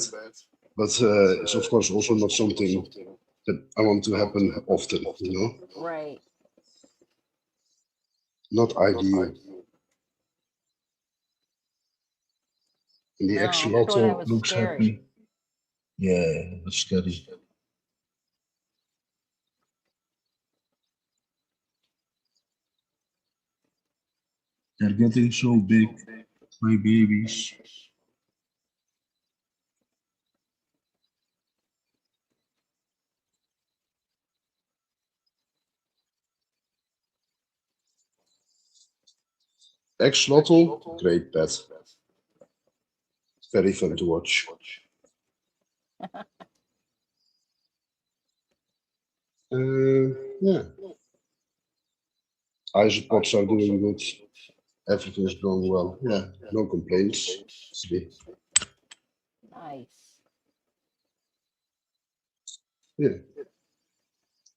But it's of course also not something that I want to happen often, you know, Right. not ideal. And the No, I'm sure that axolotl was looks scary. happy. Yeah, that's scary. They're getting so big, my babies. Axolotl, great pet. Very fun to watch. Yeah. Isopods are doing good. Everything is going well. Yeah, no complaints. Nice. Yeah.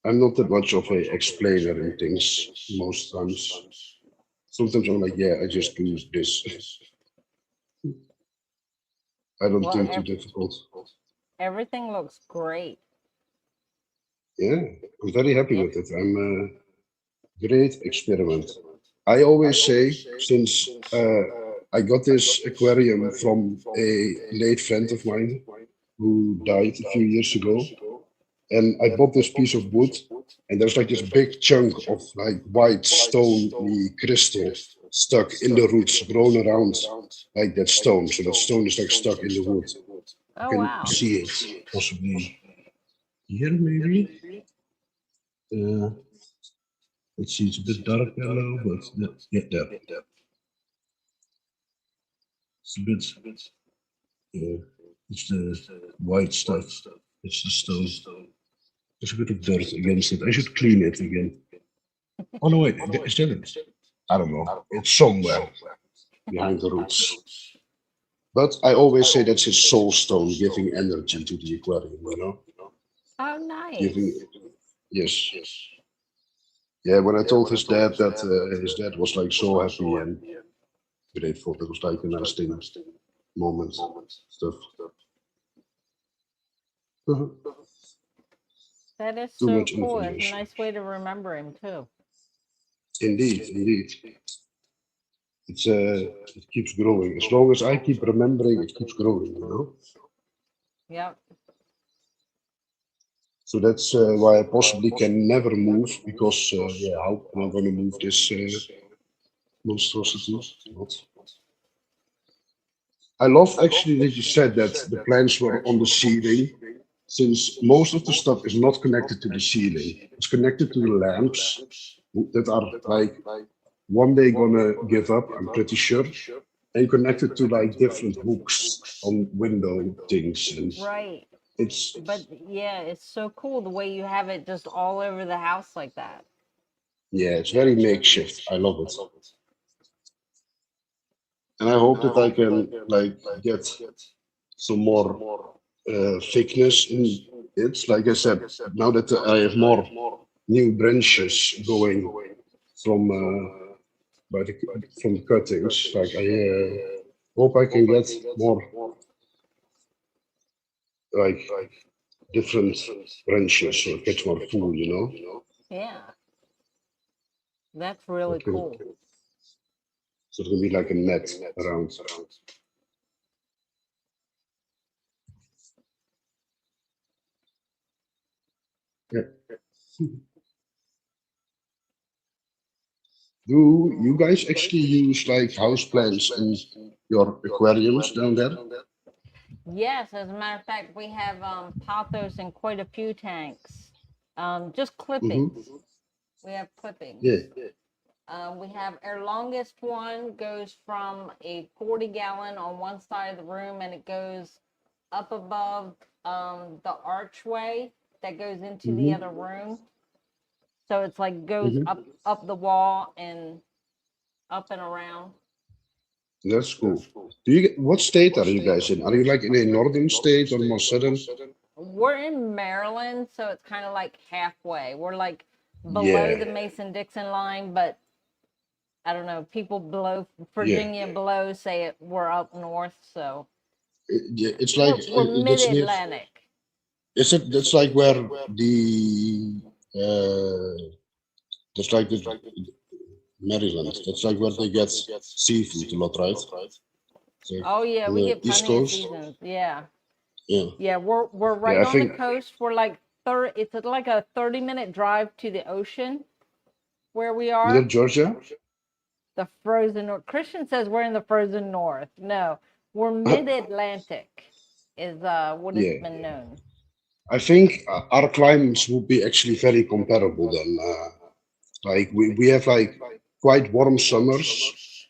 I'm not that much of a explainer in things most times. Sometimes I'm like, yeah, I just do this. I don't Well, think too difficult. everything looks great. Yeah, I'm very happy Yeah. with it. I'm a great experiment. I always say, since I got this aquarium from a late friend of mine who died a few years ago, and I bought this piece of wood, and there's like this big chunk of like white stony crystal stuck in the roots, grown around like that stone. So that stone is like stuck in the wood. Oh, You wow. can see it possibly here, maybe. Let's see, it's a bit darker now, but yeah, there. It's a bit. It's the white stuff. It's the stone. There's a bit of dirt against it. I should clean it again. Oh no, wait, is that it? I don't know. It's somewhere behind the roots. But I always say that's his soul stone, giving energy to the aquarium. You know, Oh, nice. giving. Yes. Yeah. When I told his dad that his dad was like so happy and grateful, that was like a nice thing, moment, stuff. That is Too so much cool. It's a information. nice way to remember him too. Indeed, indeed. It's it keeps growing. As long as I keep remembering, it keeps growing. You know. Yep. So that's why I possibly can never move because yeah, how am I going to move this monstrosity? Not. I love actually that you said that the plants were on the ceiling, since most of the stuff is not connected to the ceiling. It's connected to the lamps that are like one day gonna give up, I'm pretty sure, and connected to like different hooks on window things, and Right. it's But yeah, it's so cool the way you have it just all over the house like that. yeah, it's very makeshift. I love it, and I hope that I can like get some more thickness in it. Like I said, now that I have more new branches going from from the cuttings, like I hope I can get more like different branches so it gets more full, you know. Yeah. That's really cool. So it's gonna be like a net around. Yeah. Do you guys actually use like house plants in your aquariums down there? Yes, as a matter of fact, we have pothos in quite a few tanks. Just clippings. Mm-hmm. We have clippings. Yeah. We have our longest one goes from a 40-gallon on one side of the room, and it goes up above the archway that goes into the Mm-hmm. other room. So it's like goes Mm-hmm. up the wall and up and around. That's cool. Do you get, what state are you guys in? Are you like in a northern state or more southern? We're in Maryland, so it's kind of like halfway. We're like below Yeah. the Mason-Dixon line, but I don't know. People below Yeah. Virginia below say we're up north, so Yeah, it's like we're that's near. mid-Atlantic. Is it? That's like where the that's like the Maryland. That's like where they get seafood a lot, right? like Oh yeah, on we the get East plenty of Coast. seasons. Yeah. Yeah, Yeah, we're yeah. right I on the think coast. We're like it's like a 30-minute drive to the ocean where we near are. Georgia. The frozen north. Christian says we're in the frozen north. No, we're mid-Atlantic is what has Yeah, been known. I think our climates would be actually very comparable then. Like we have like quite warm summers,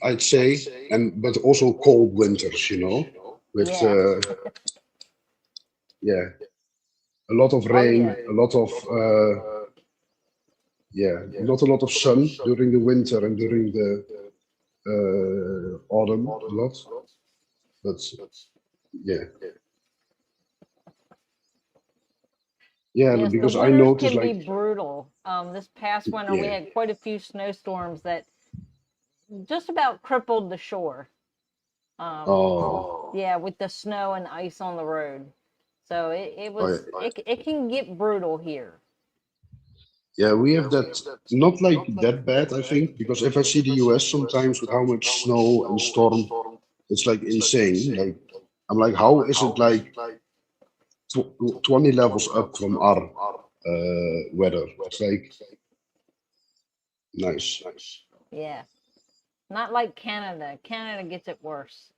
I'd say, and but also cold winters, you know, with Yeah. yeah, a lot of Oh yeah. rain, a lot of yeah, not a lot of sun during the winter and during the autumn a lot. But yeah, yeah, Yes, the because I winters noticed can be like brutal. This past winter we yeah, had quite a few snowstorms that just about crippled the shore. oh, Yeah, with the snow and ice on the road. So oh yeah. it can get brutal here. Yeah, we have that not like that bad, I think, because if I see the US sometimes with how much snow and storm, it's like insane. Like I'm like, how is it like 20 levels up from our weather? It's like nice. Yeah. Not like Canada. Canada gets it worse.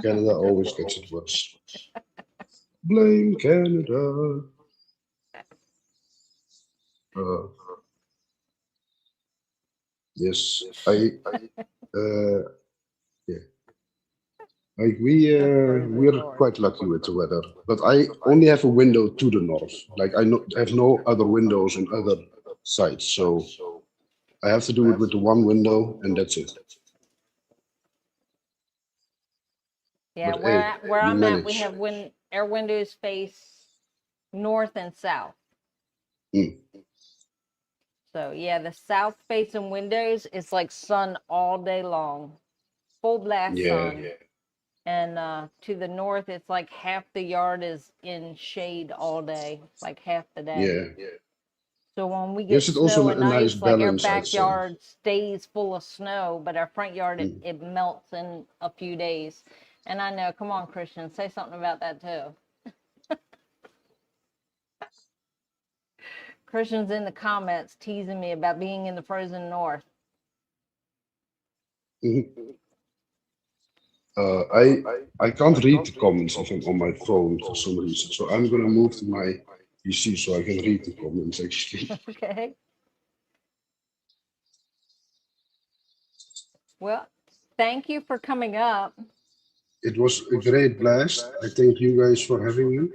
Canada always gets it worse. Blame Canada. Uh, yes, uh, yeah, like The frozen we're north. quite lucky with the weather, but I only have a window to the north. Like have no other windows on other sides, so I have to do it with the one window, and that's it. Yeah, But hey, where we I'm at, we manage. have our windows face north and south. Mm, So yeah, the south facing windows is like sun all day long, full blast yeah, sun. And to the north, it's like half the yard is in shade all day, like half the day. yeah. So when we get Gives it also snow a and nice ice, like our balance, I'd say. backyard stays full of snow, but our front yard, Mm. it melts in a few days. And I know, come on, Christian, say something about that too. Christian's in the comments teasing me about being in the frozen north. Mhm. I can't read the comments if I'm on my phone for some reason, so I'm gonna move to my PC so I can read the comments actually. Okay. Well, thank you for coming up. It was a great blast. I thank you guys for having me.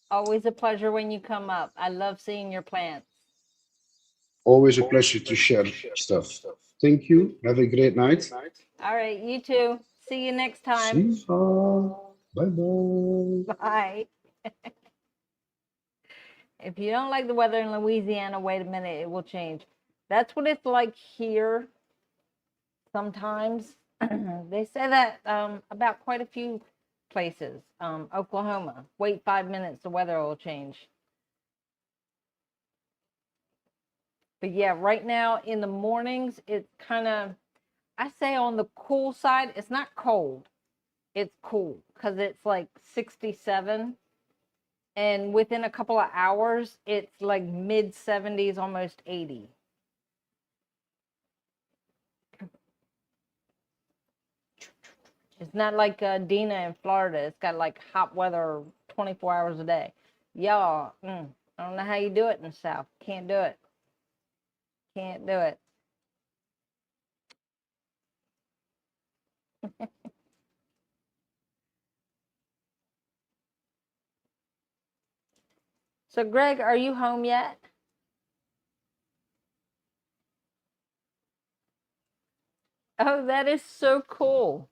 Always a pleasure when you come up. I love seeing your plants. Always a pleasure to share stuff. Thank you. Have a great night. All right, you too. See you next time. See ya. Bye bye. Bye. If you don't like the weather in Louisiana, wait a minute, it will change. That's what it's like here sometimes. They say that about quite a few places. Oklahoma, wait 5 minutes, the weather will change. But yeah, right now in the mornings, it's kind of, I say on the cool side, it's not cold. It's cool because it's like 67. And within a couple of hours, it's like mid 70s, almost 80. It's not like Dina in Florida. It's got like hot weather 24 hours a day. Y'all, I don't know how you do it in the South. Can't do it. Can't do it. So, Greg, are you home yet? Oh, that is so cool.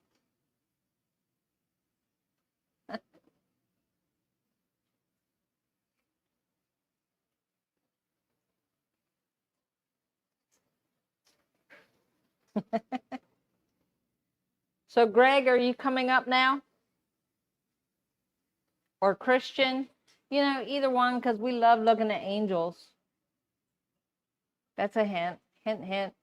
So, Greg, are you coming up now? Or Christian? You know, either one, because we love looking at angels. That's a hint. Hint, hint.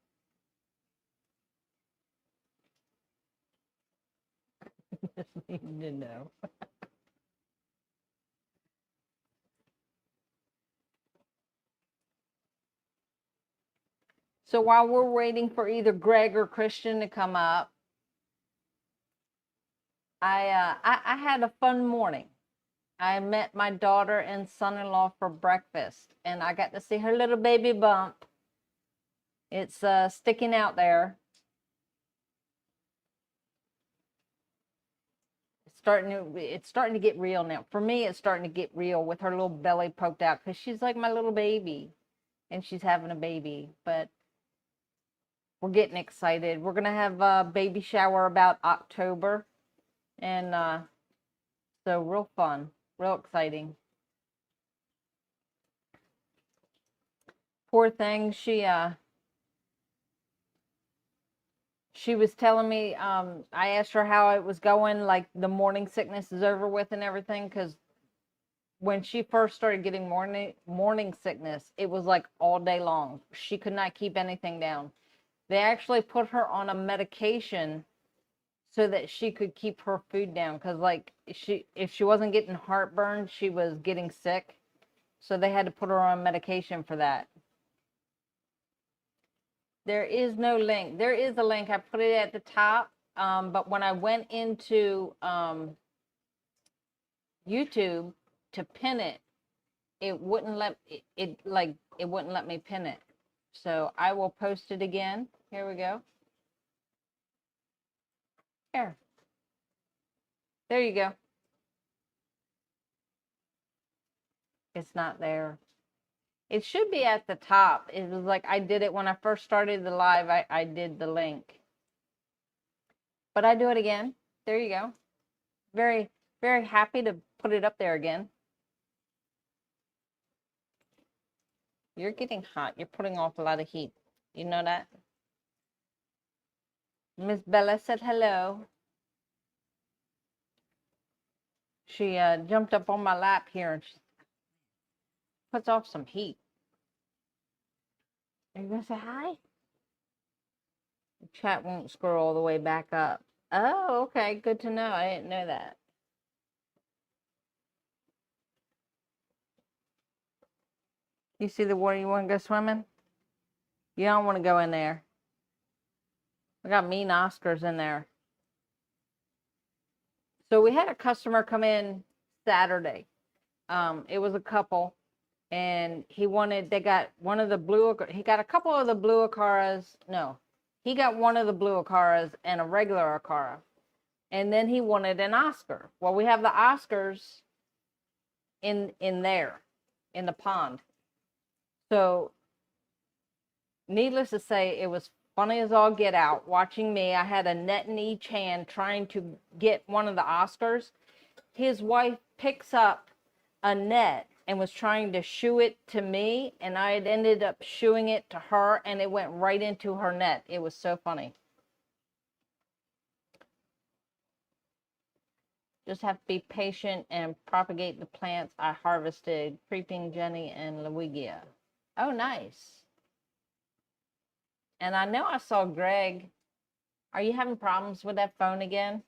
Just need to know. So while we're waiting for either Greg or Christian to come up, I had a fun morning. I met my daughter and son-in-law for breakfast, and I got to see her little baby bump. It's sticking out there. It's starting to get real now. For me, it's starting to get real with her little belly poked out because she's like my little baby, and she's having a baby. But we're getting excited. We're gonna have a baby shower about October, and so real fun, real exciting. Poor thing, she was telling me, I asked her how it was going, like the morning sickness is over with and everything, because when she first started getting morning sickness, it was like all day long. She could not keep anything down. They actually put her on a medication so that she could keep her food down, because like if she wasn't getting heartburn, she was getting sick. So they had to put her on medication for that. There is no link. There is a link. I put it at the top. But when I went into YouTube to pin it, it wouldn't let it wouldn't let me pin it. So I will post it again. Here we go. There. There you go. It's not there. It should be at the top. It was like I did it when I first started the live. I did the link. But I do it again. There you go. Very, very happy to put it up there again. You're getting hot. You're putting off a lot of heat. You know that? Miss Bella said hello. She jumped up on my lap here and she puts off some heat. Are you going to say hi? The chat won't scroll all the way back up. Oh, okay. Good to know. I didn't know that. You see the water? You want to go swimming? You don't want to go in there. We got mean Oscars in there. So we had a customer come in Saturday. It was a couple, and they got one of the blue, he got a couple of the blue Acaras. No, he got one of the blue Acaras and a regular Acara. And then he wanted an Oscar. Well, we have the Oscars in there, in the pond. So needless to say, it was funny as all get out watching me. I had a net in each hand trying to get one of the Oscars. His wife picks up a net and was trying to shoo it to me, and I had ended up shooing it to her, and it went right into her net. It was so funny. Just have to be patient and propagate the plants I harvested, Creeping Jenny and Luigia. Oh, nice. And I know I saw Greg. Are you having problems with that phone again?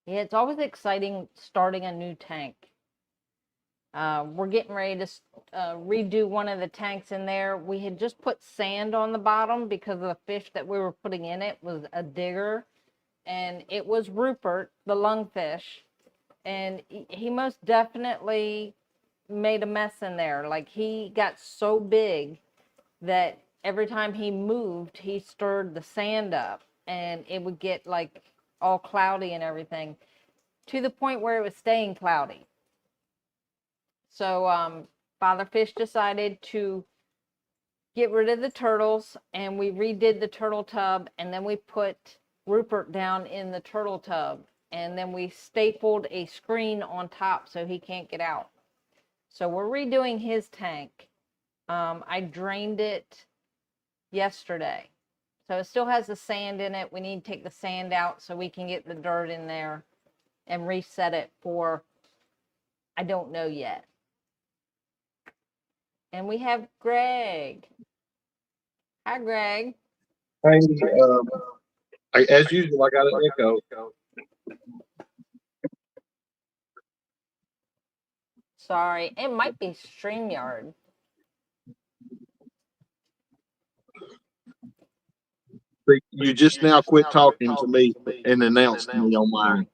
Yeah, it's always exciting starting a new tank. We're getting ready to redo one of the tanks in there. We had just put sand on the bottom because the fish that we were putting in it was a digger. And it was Rupert, the lungfish. And he most definitely made a mess in there. Like, he got so big that every time he moved, he stirred the sand up. And it would get, like, all cloudy and everything, to the point where it was staying cloudy. So Father Fish decided to get rid of the turtles, and we redid the turtle tub, and then we put Rupert down in the turtle tub, and then we stapled a screen on top so he can't get out. So we're redoing his tank. I drained it yesterday. So it still has the sand in it. We need to take the sand out so we can get the dirt in there and reset it for, I don't know yet. And we have Greg. Hi, Greg. Hey, as usual, I got an echo. Sorry, it might be StreamYard. You just now quit talking to me and announced me on mine.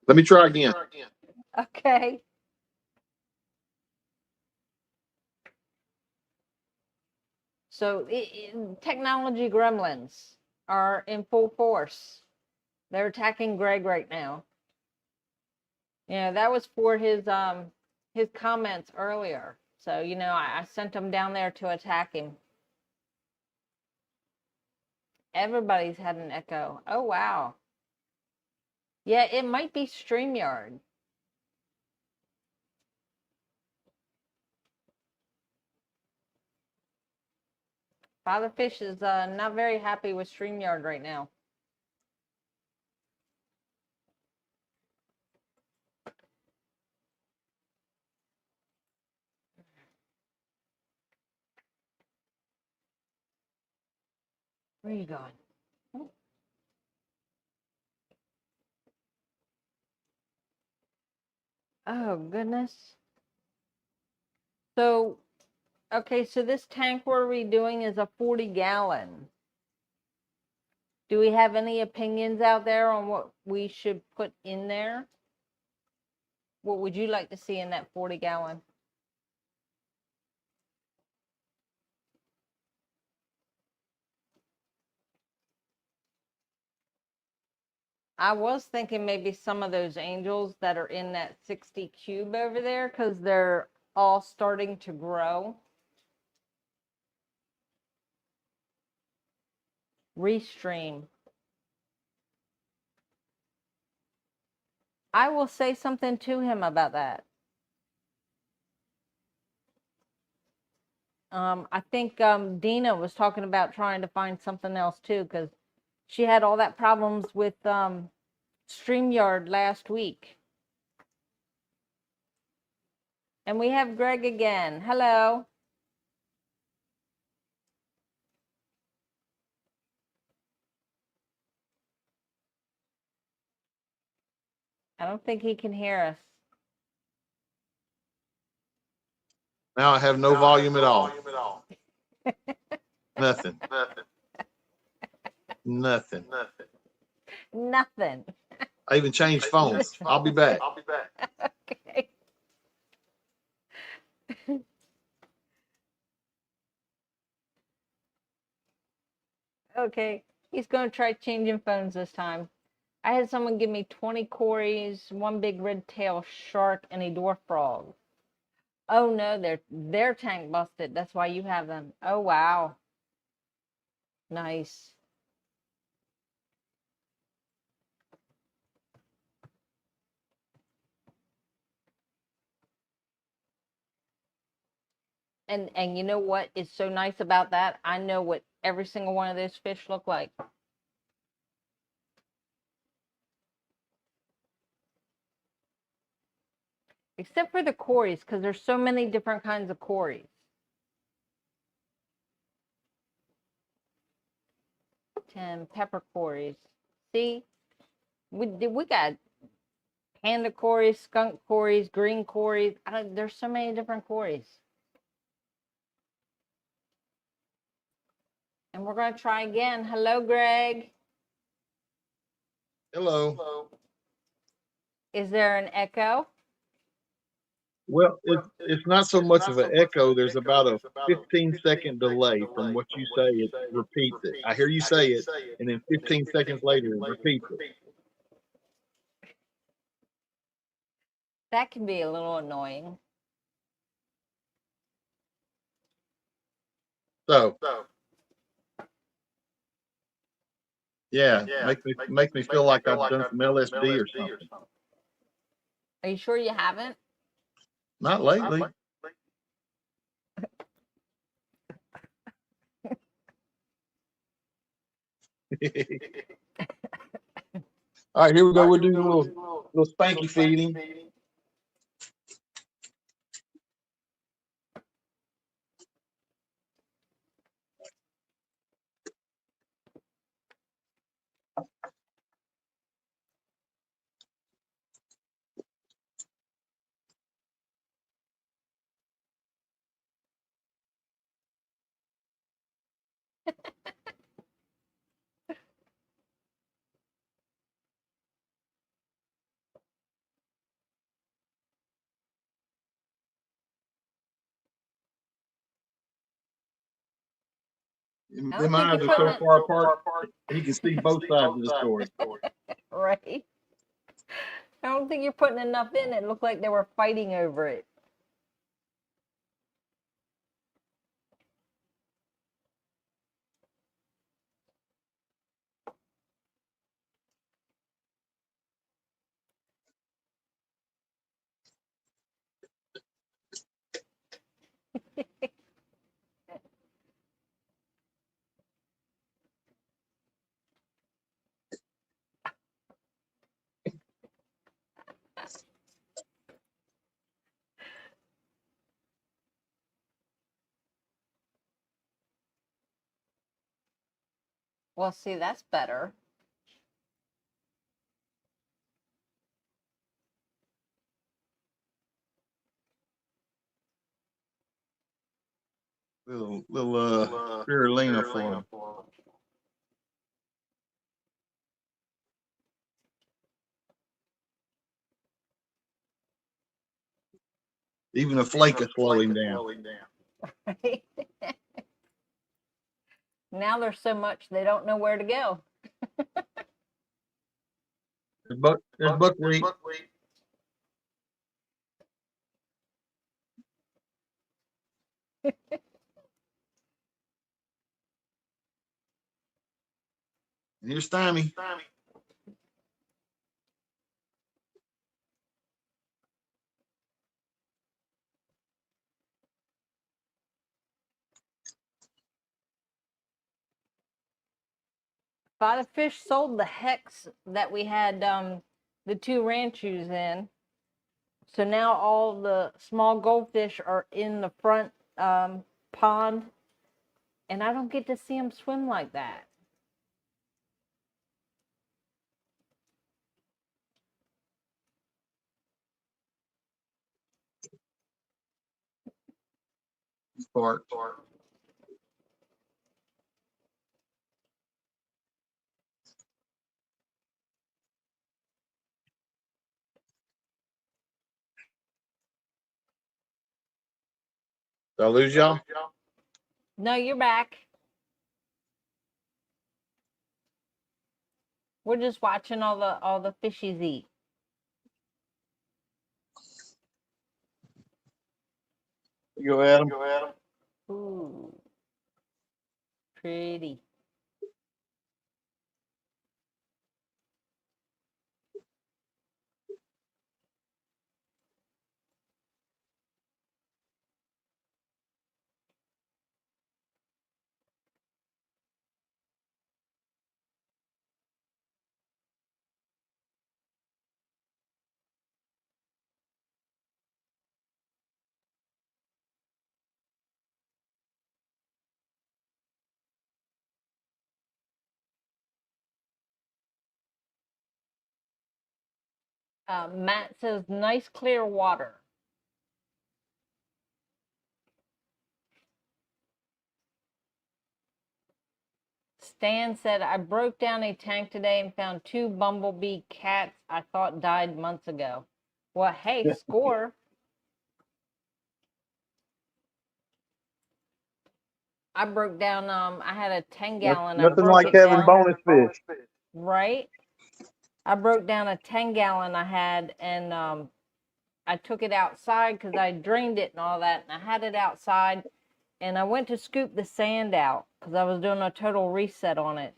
Let me try again. Okay. So technology gremlins are in full force. They're attacking Greg right now. Yeah, that was for his comments earlier. So, you know, I sent him down there to attack him. Everybody's had an echo. Oh, wow. Yeah, it might be StreamYard. Father Fish is not very happy with StreamYard right now. Where are you going? Oh, goodness. So, okay, so this tank we're redoing is a 40-gallon. Do we have any opinions out there on what we should put in there? What would you like to see in that 40-gallon? I was thinking maybe some of those angels that are in that 60 cube over there, because they're all starting to grow. Restream. I will say something to him about that. I think Dina was talking about trying to find something else too, because she had all that problems with StreamYard last week. And we have Greg again. Hello. I don't think he can hear us. Now I have no volume at all. Nothing. Nothing. Nothing. I even changed phones. I'll be back. Okay. Okay. He's going to try changing phones this time. I had someone give me 20 Corys, one big red tail shark, and a dwarf frog. Oh no, their tank busted. That's why you have them. Oh wow. Nice. And you know what is so nice about that? I know what every single one of those fish look like. Except for the Corys, because there's so many different kinds of Corys. And pepper Corys. See? We got panda Corys, skunk Corys, green Corys. There's so many different Corys. And we're going to try again. Hello, Greg. Hello. Is there an echo? Well, it's not so much of an echo. There's about a 15-second delay from what you say. It repeats it. I hear you say it, and then 15 seconds later, it repeats it. That can be a little annoying. So, yeah, make me feel like I've done some LSD or something. Are you sure you haven't? Not lately. All right, here we go. We'll do a little spanky feeding. I don't Them think eyes you're are putting so far apart, he can see both sides of the story. right. I don't think you're putting enough in. It looked like they were fighting over it. Well, see, that's better. Little spirulina for him. Even a flake will slow him down. Right? Now there's so much they don't know where to go. There's buckwheat. And here's Stymie. Father Fish sold the hex that we had the 2 ranchos in. So now all the small goldfish are in the front pond, and I don't get to see them swim like that. Part. Did I lose y'all? No, you're back. We're just watching all the fishies eat. Go Adam. Ooh, pretty. Matt says, nice clear water. Stan said, I broke down a tank today and found 2 bumblebee cats I thought died months ago. Well, hey, score. I broke down, I had a 10-gallon. Nothing like having bonus fish. Right? I broke down a 10-gallon I had, and I took it outside because I drained it and all that, and I had it outside, and I went to scoop the sand out because I was doing a total reset on it,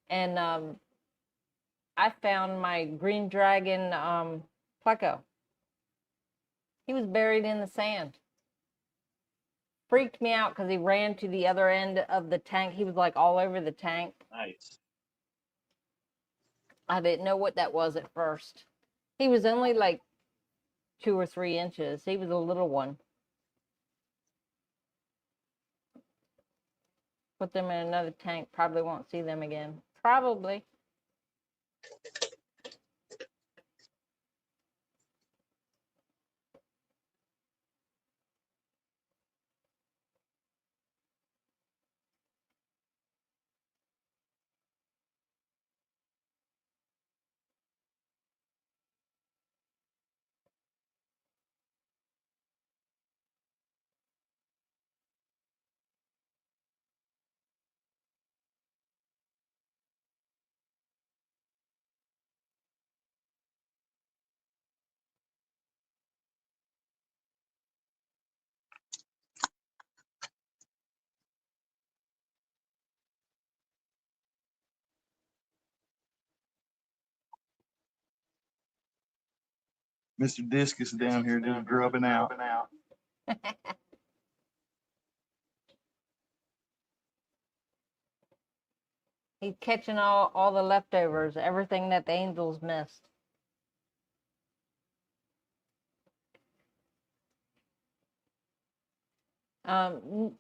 and I found my green dragon pleco. He was buried in the sand. Freaked me out because he ran to the other end of the tank. He was like all over the tank. Nice. I didn't know what that was at first. He was only like 2 or 3 inches. He was a little one. Put them in another tank. Probably won't see them again. Probably. Mr. Discus down here just grubbing out. He's catching all the leftovers, everything that the Angels missed. Um,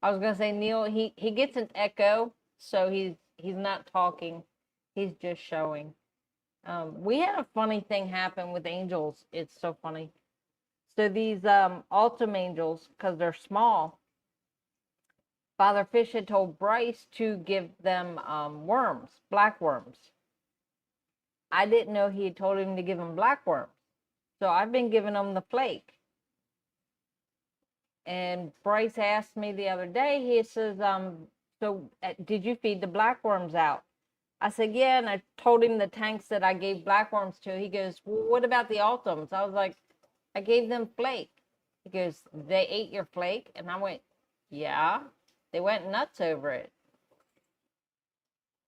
I was gonna say Neil. He gets an echo, so he's not talking. He's just showing. We had a funny thing happen with angels. It's so funny. So these Altum angels, because they're small, Father Fish had told Bryce to give them worms, black worms. I didn't know he had told him to give them black worms. So I've been giving them the flake. And Bryce asked me the other day, he says, did you feed the black worms out? I said, yeah, and I told him the tanks that I gave black worms to. He goes, well, what about the Altums? I was like, I gave them flake. He goes, they ate your flake? And I went, yeah. They went nuts over it.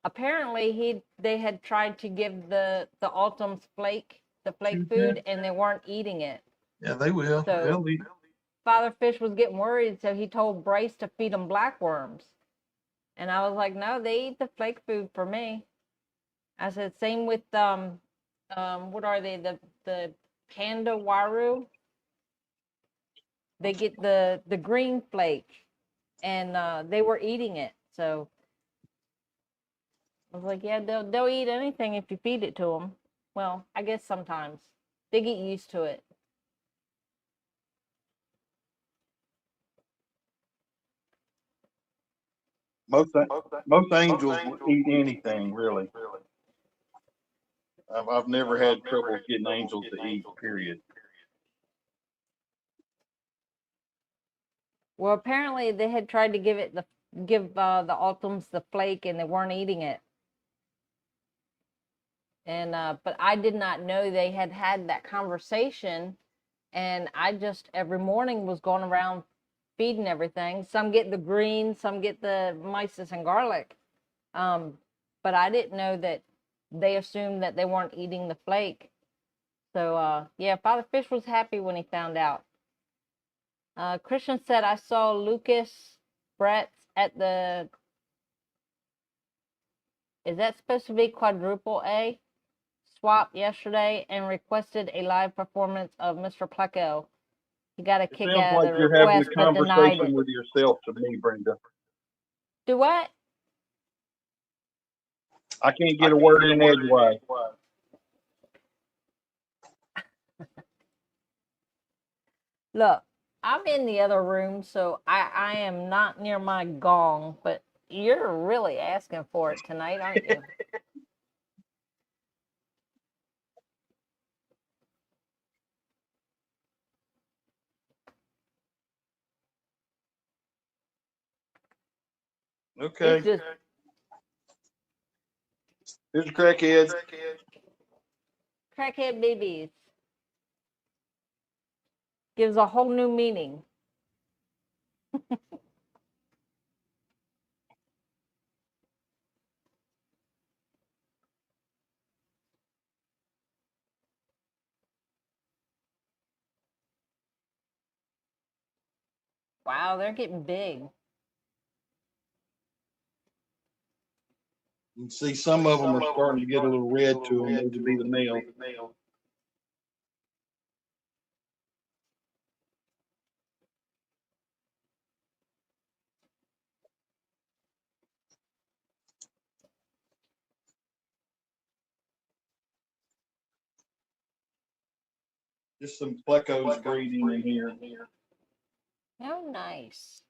Apparently, they had tried to give the Altums the flake food, and they weren't eating it. Yeah, they will. So They'll eat. Father Fish was getting worried, so he told Bryce to feed them black worms. And I was like, no, they eat the flake food for me. I said, same with what are they? The panda waru. They get the green flake, and they were eating it. So I was like, yeah, they'll eat anything if you feed it to them. Well, I guess sometimes they get used to it. Most angels will eat anything, really. I've never had trouble getting angels to eat, period. Well, apparently they had tried to give the Altums the flake, and they weren't eating it. And but I did not know they had that conversation, and I just every morning was going around feeding everything. Some get the green, some get the mysis and garlic. But I didn't know that they assumed that they weren't eating the flake. So yeah, Father Fish was happy when he found out. Christian said, I saw Lucas Bretz at the, is that supposed to be quadruple A? Swap yesterday and requested a live performance of Mr. Pleco. He got a kick Sounds out like of the you're having request, a but denied conversation it. with yourself to me, Brenda. Do what? I can't get a word in edgewise. Look, I'm in the other room, so I am not near my gong, but you're really asking for it tonight, aren't you? Okay. It's just, Here's the crackheads. crackhead babies. Gives a whole new meaning. Wow, they're getting big. You can see some of them are starting to get a little red to them. Those would be the males. Just some plecos breeding in here. How nice.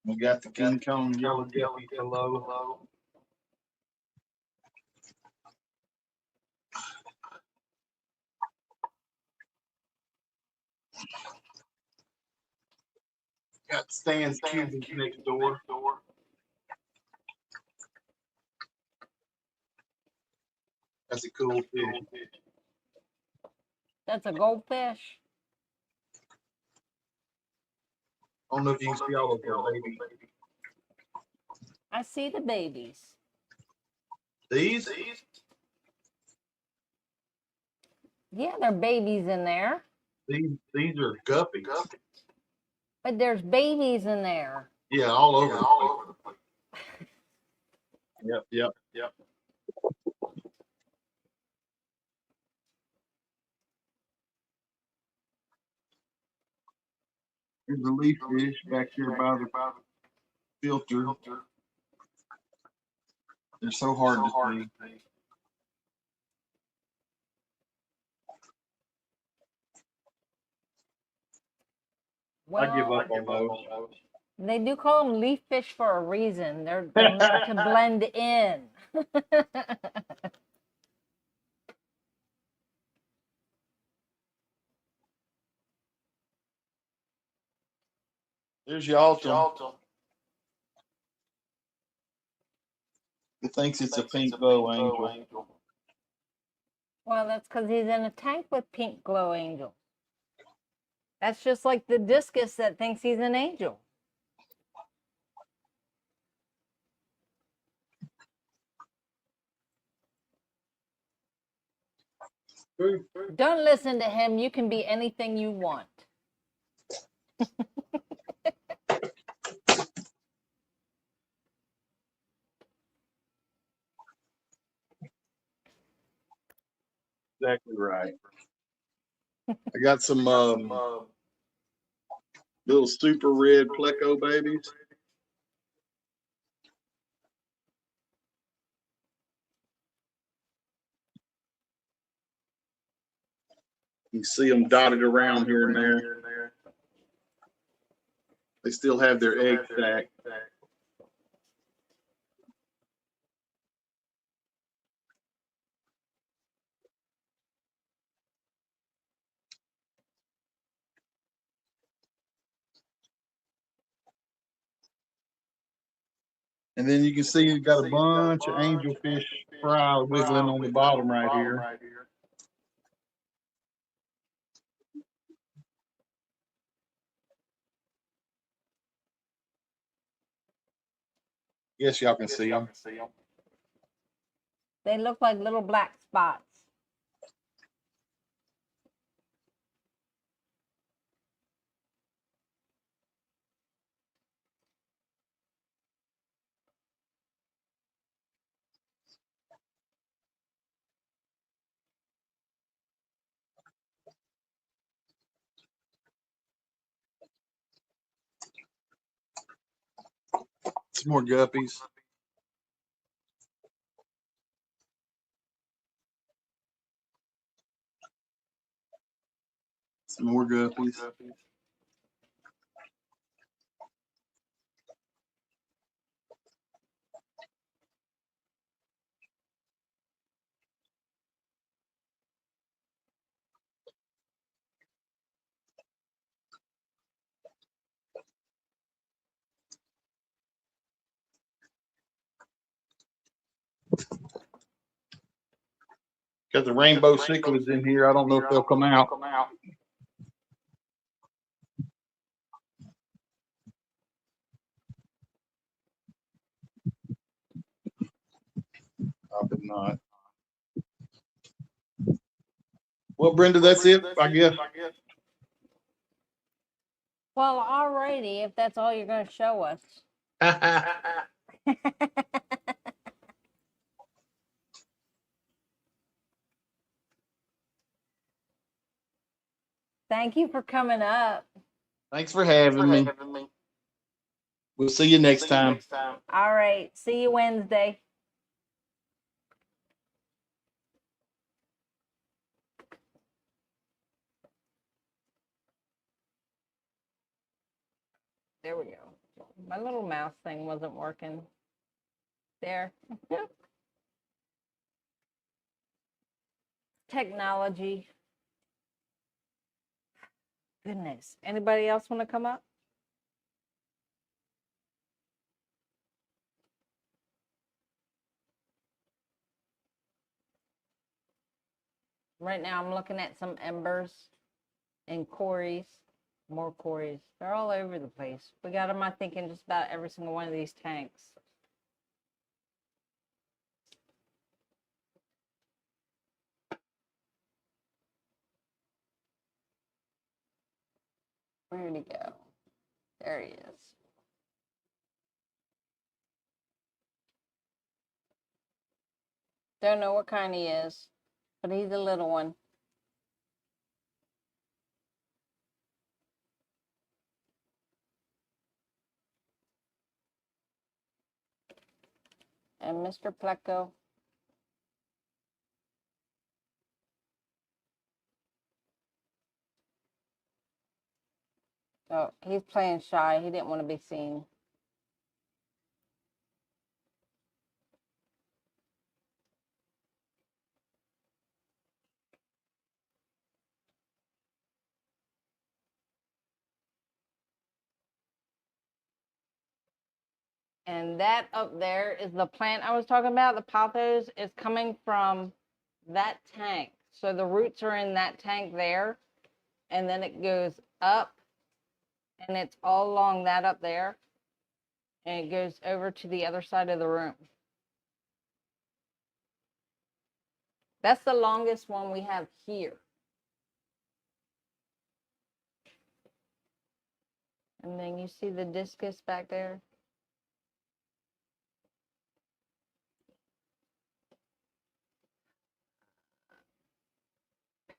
We got the King Kong yellow guppy below. Got Stan's Cubans next door. That's a cool fish. That's a goldfish. I don't know if you can see all of them, baby. I see the babies. These? Yeah, there are babies in there, These are guppies. but there's babies in there. Yeah, all over the place. Yep. There's a leaf fish back there by the filter. They're so hard to see. I give Well, up on those. they do call them leaf fish for a reason. They're meant to blend in. There's Yalton. He thinks it's a pink bow angel. Well, that's because he's in a tank with pink glow angels. That's just like the discus that thinks he's an angel. Don't listen to him. You can be anything you want. Exactly right. I got some little super red pleco babies. You see them dotted around here and there. They still have their egg sac. And then you can see you've got a bunch of angelfish fry wiggling on the bottom right here. Yes, y'all can see them. They look like little black spots. Some more guppies. Some more guppies. Got the rainbow cichlids in here. I don't know if they'll come out. Probably not. Well, Brenda, that's it, I guess. Well, alrighty, if that's all you're going to show us. Thank you for coming up. Thanks for having me. We'll see you next time. All right. See you Wednesday. There we go. My little mouse thing wasn't working. There. Technology. Goodness. Anybody else want to come up? Right now I'm looking at some embers and cories. More cories. They're all over the place. We got them, I think, in just about every single one of these tanks. Where'd he go? There he is. Don't know what kind he is, but he's a little one. And Mr. Pleco. Oh, he's playing shy. He didn't want to be seen. And that up there is the plant I was talking about. The pothos is coming from that tank. So the roots are in that tank there. And then it goes up. And it's all along that up there. And it goes over to the other side of the room. That's the longest one we have here. And then you see the discus back there.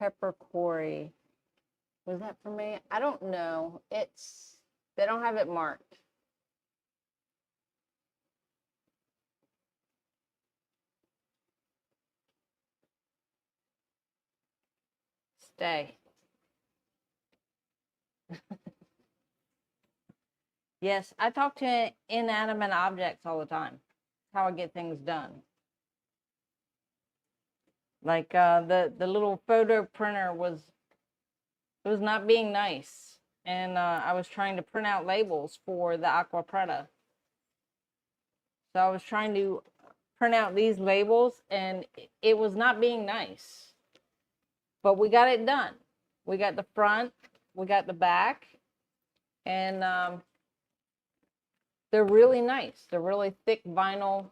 Pepper quarry. Was that for me? I don't know. They don't have it marked. Stay. Yes, I talk to inanimate objects all the time. How I get things done. Like the little photo printer was not being nice, and I was trying to print out labels for the Aqua Preta. So I was trying to print out these labels, and it was not being nice. But we got it done. We got the front, we got the back, and they're really nice. They're really thick vinyl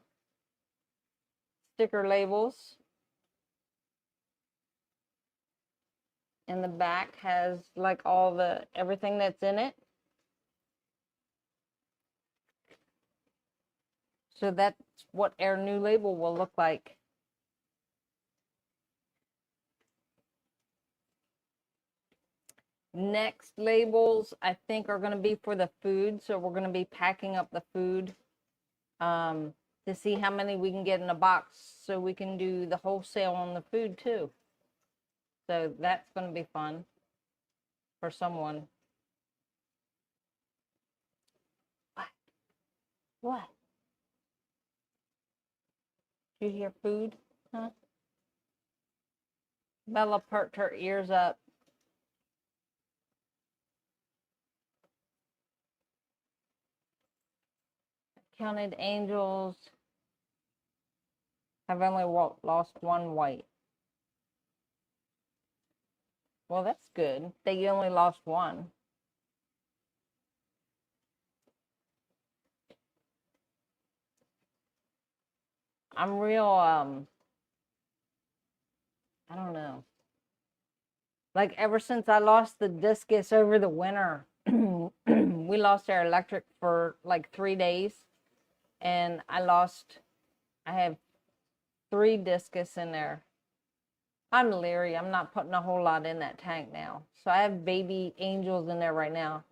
sticker labels. And the back has like everything that's in it. So that's what our new label will look like. Next labels, I think, are going to be for the food. So we're going to be packing up the food to see how many we can get in a box so we can do the wholesale on the food too. So that's going to be fun for someone. What? Did you hear food? Huh? Bella perked her ears up. Counted angels have only lost one white. Well, that's good. They only lost one. I'm real, I don't know. Like ever since I lost the discus over the winter, we lost our electric for like 3 days. And I have 3 discus in there. I'm leery. I'm not putting a whole lot in that tank now. So I have baby angels in there right now.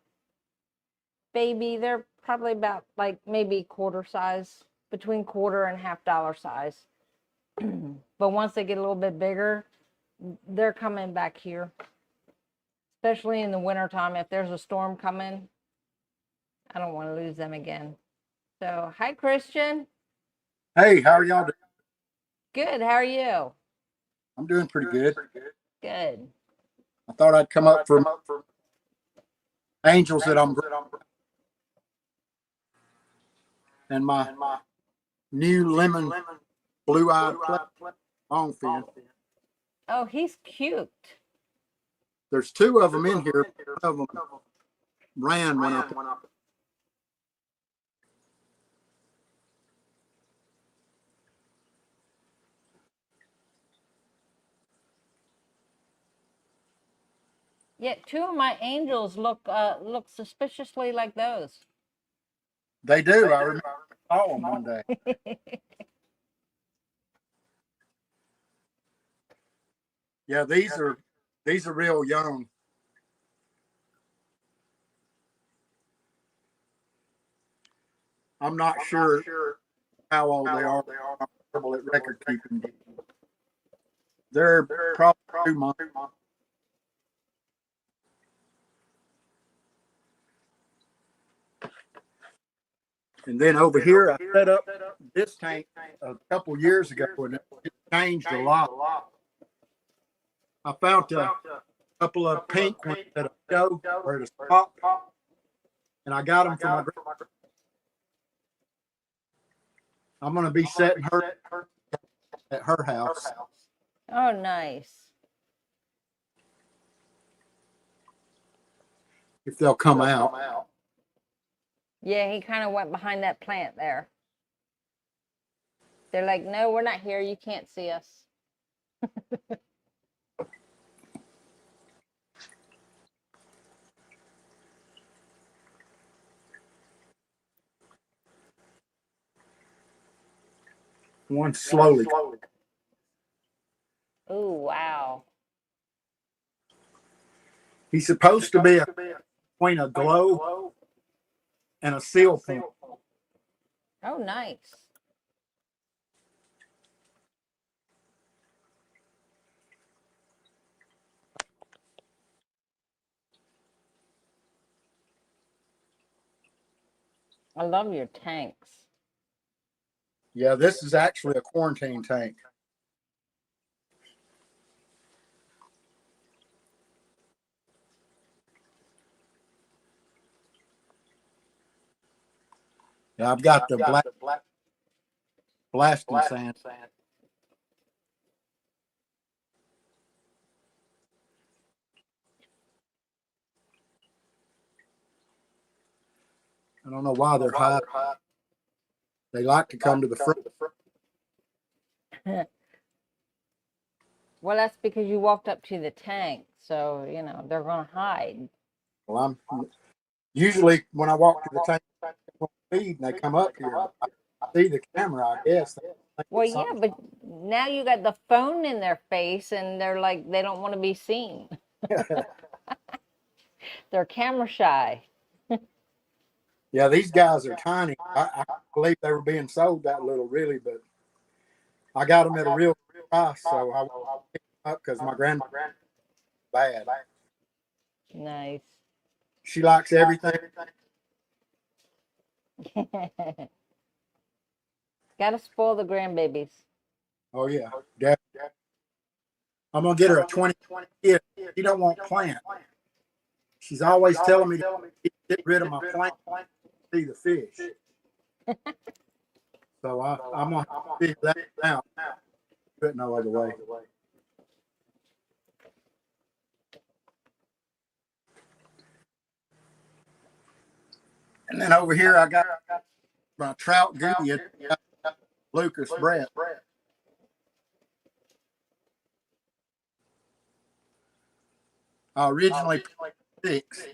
Baby, they're probably about like maybe quarter size, between quarter and $half size. But once they get a little bit bigger, they're coming back here. Especially in the wintertime, if there's a storm coming, I don't want to lose them again. So, hi, Christian. Hey, how are y'all doing? Good. How are you? I'm doing pretty good. Good. I thought I'd come up for angels that I'm and my new lemon blue-eyed longfin. Oh, he's cute. There's 2 of them in here. One of them ran when I Yeah, two of my angels look suspiciously like those. They do. I remember I saw them one day. Yeah, these are real young. I'm not sure how old they are. I'm terrible at record keeping, but they're probably 2 months. And then over here, I set up this tank a couple years ago, and it changed a lot. I found a couple of pink ones at a show or at a spot, and I got them for my. I'm going to be setting her at her house. Oh, nice. If they'll come out. Yeah, he kind of went behind that plant there. They're like, no, we're not here. You can't see us. One slowly. Oh, wow. He's supposed to be between a glow and a seal point. Oh, nice. I love your tanks. Yeah, this is actually a quarantine tank. Yeah, I've got the black blasting sand. I don't know why they're high. They like to come to the front. Well, that's because you walked up to the tank. So, they're going to hide. Well, I'm usually when I walk to the tank feed and they come up here, I see the camera, I guess. Well, yeah, but now you got the phone in their face and they're like, they don't want to be seen. They're camera shy. Yeah, these guys are tiny. I believe they were being sold that little, really, but I got them at a real price, so I picked them up because my grandma bad. Nice. She likes everything. Gotta spoil the grandbabies. Oh yeah, definitely. I'm gonna get her a 2020 kid. She don't want plant. She's always telling me to get rid of my plant, see the fish. So I'm gonna figure that out. Put no other way. And then over here I got my trout goody, Lucas Brett. I originally put 6.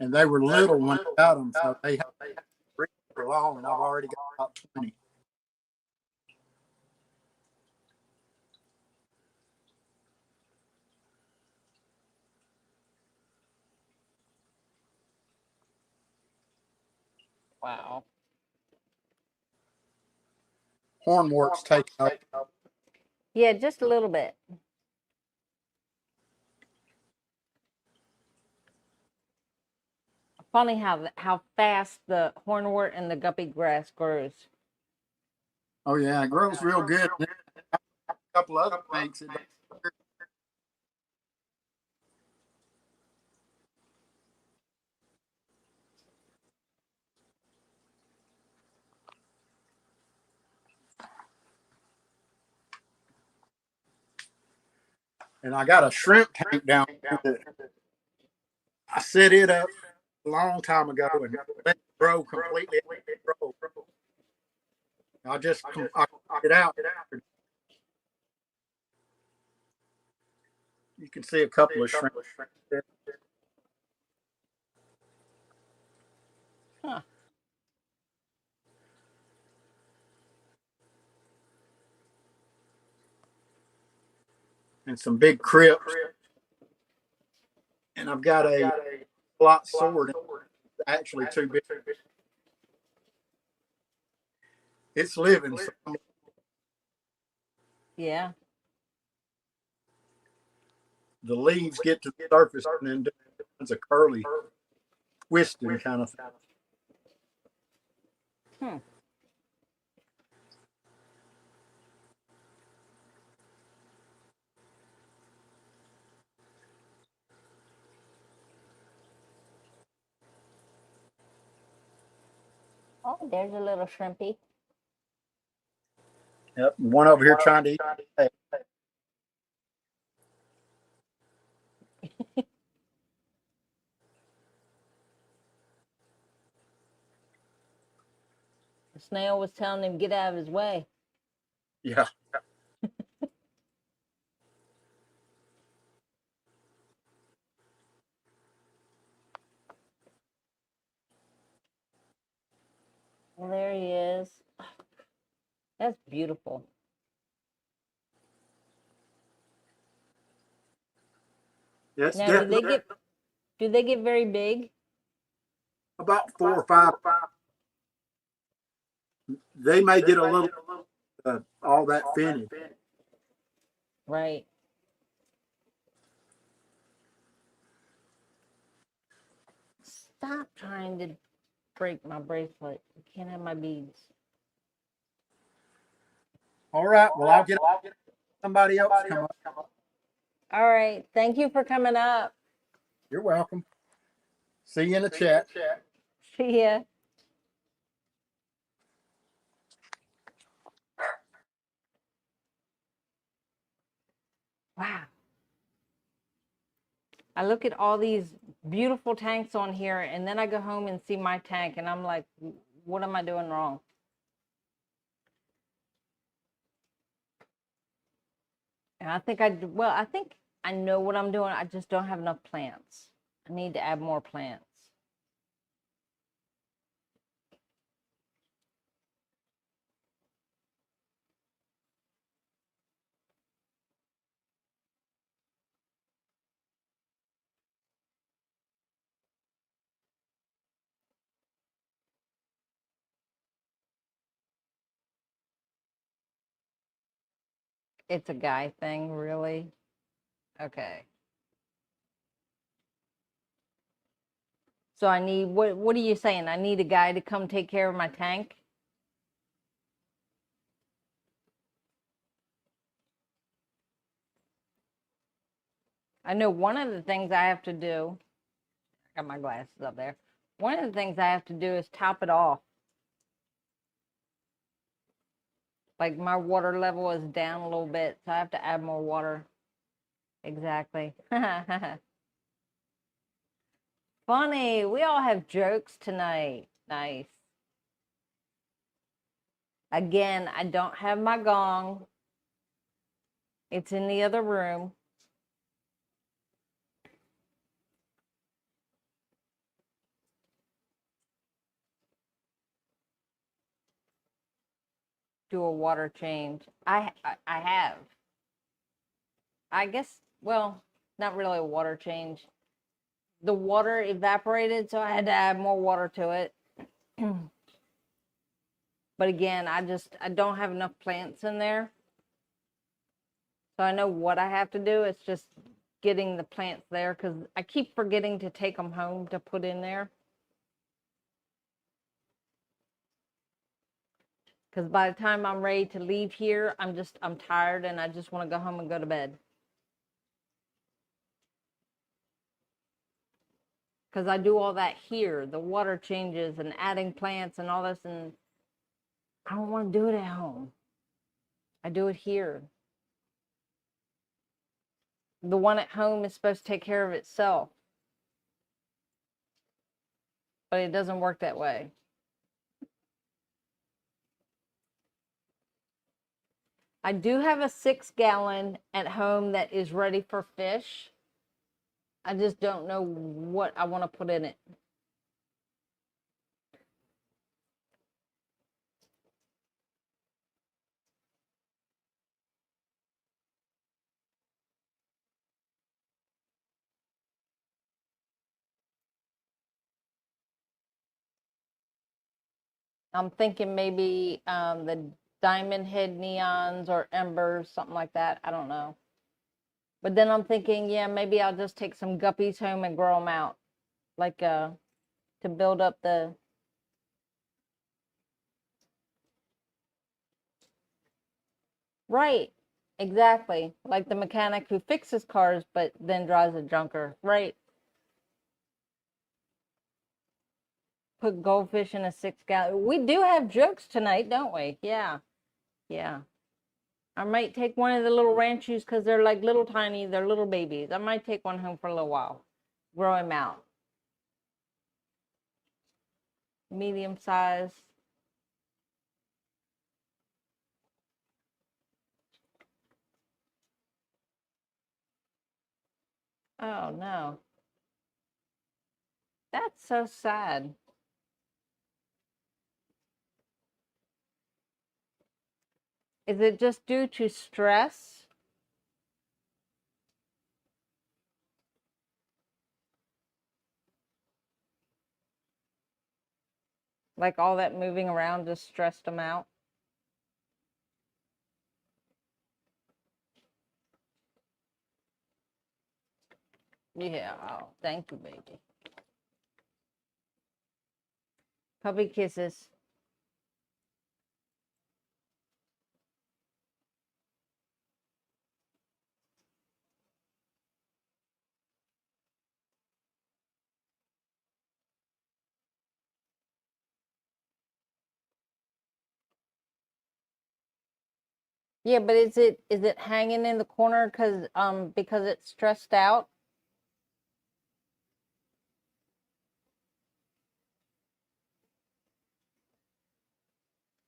And they were little when I got them, so they had for long, and I've already got about 20. Wow. Hornwort's taken up. Yeah, just a little bit. Funny how fast the hornwort and the guppy grass grows. Oh yeah, it grows real good. A couple other things. And I got a shrimp tank down here that I set it up a long time ago and let it grow completely. I just I it out. You can see a couple of shrimp there. Huh. And some big crips. And I've got a lot sword. Actually, too big. It's living. So Yeah. the leaves get to the surface and then it's a curly, twisting kind of thing. Hmm. Oh, there's a little shrimpy. Yep. One over here trying to eat. Hey, The snail was telling him get out of his way. yeah. Well, there he is. That's beautiful. It's Now, definitely do they get very big? about 4 or 5. They may get a little all that finny. Right. Stop trying to break my bracelet. I can't have my beads. All right. Well, I'll get somebody else come up. All right. Thank you for coming up. You're welcome. See you in the chat. See ya. Wow. I look at all these beautiful tanks on here, and then I go home and see my tank, and I'm like, what am I doing wrong? And I think I think I know what I'm doing. I just don't have enough plants. I need to add more plants. It's a guy thing, really? Okay. So I need, what are you saying? I need a guy to come take care of my tank? I know one of the things I have to do, I got my glasses up there. One of the things I have to do is top it off. Like my water level is down a little bit, so I have to add more water. Exactly. Funny. We all have jokes tonight. Nice. Again, I don't have my gong. It's in the other room. Do a water change. I have. I guess, well, not really a water change. The water evaporated, so I had to add more water to it. But again, I don't have enough plants in there. So I know what I have to do. It's just getting the plants there because I keep forgetting to take them home to put in there. Because by the time I'm ready to leave here, I'm tired and I just want to go home and go to bed. Because I do all that here, the water changes and adding plants and all this, and I don't want to do it at home. I do it here. The one at home is supposed to take care of itself, but it doesn't work that way. I do have a 6-gallon at home that is ready for fish. I just don't know what I want to put in it. I'm thinking maybe the diamond head neons or embers, something like that. I don't know. But then I'm thinking, yeah, maybe I'll just take some guppies home and grow them out, like to build up the. Right, exactly. Like the mechanic who fixes cars but then drives a junker. Right. Put goldfish in a 6-gallon. We do have jokes tonight, don't we? Yeah. Yeah. I might take one of the little ranchos because they're like little tiny, they're little babies. I might take one home for a little while, grow him out. Medium size. Oh no. That's so sad. Is it just due to stress? Like all that moving around just stressed them out? Yeah. Oh, thank you, baby. Puppy kisses. Yeah, but is it hanging in the corner because it's stressed out?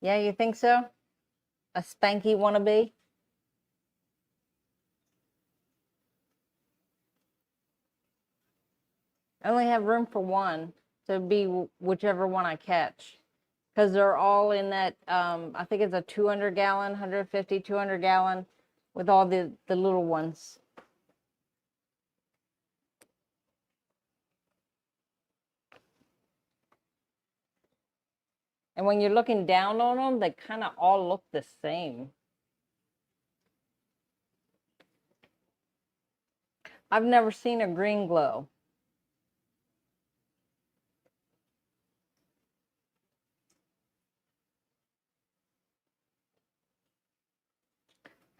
Yeah, you think so? A spanky wannabe? I only have room for one, so it'd be whichever one I catch. Because they're all in that, I think it's a 200 gallon, 150, 200 gallon with all the little ones. And when you're looking down on them, they kind of all look the same. I've never seen a green glow.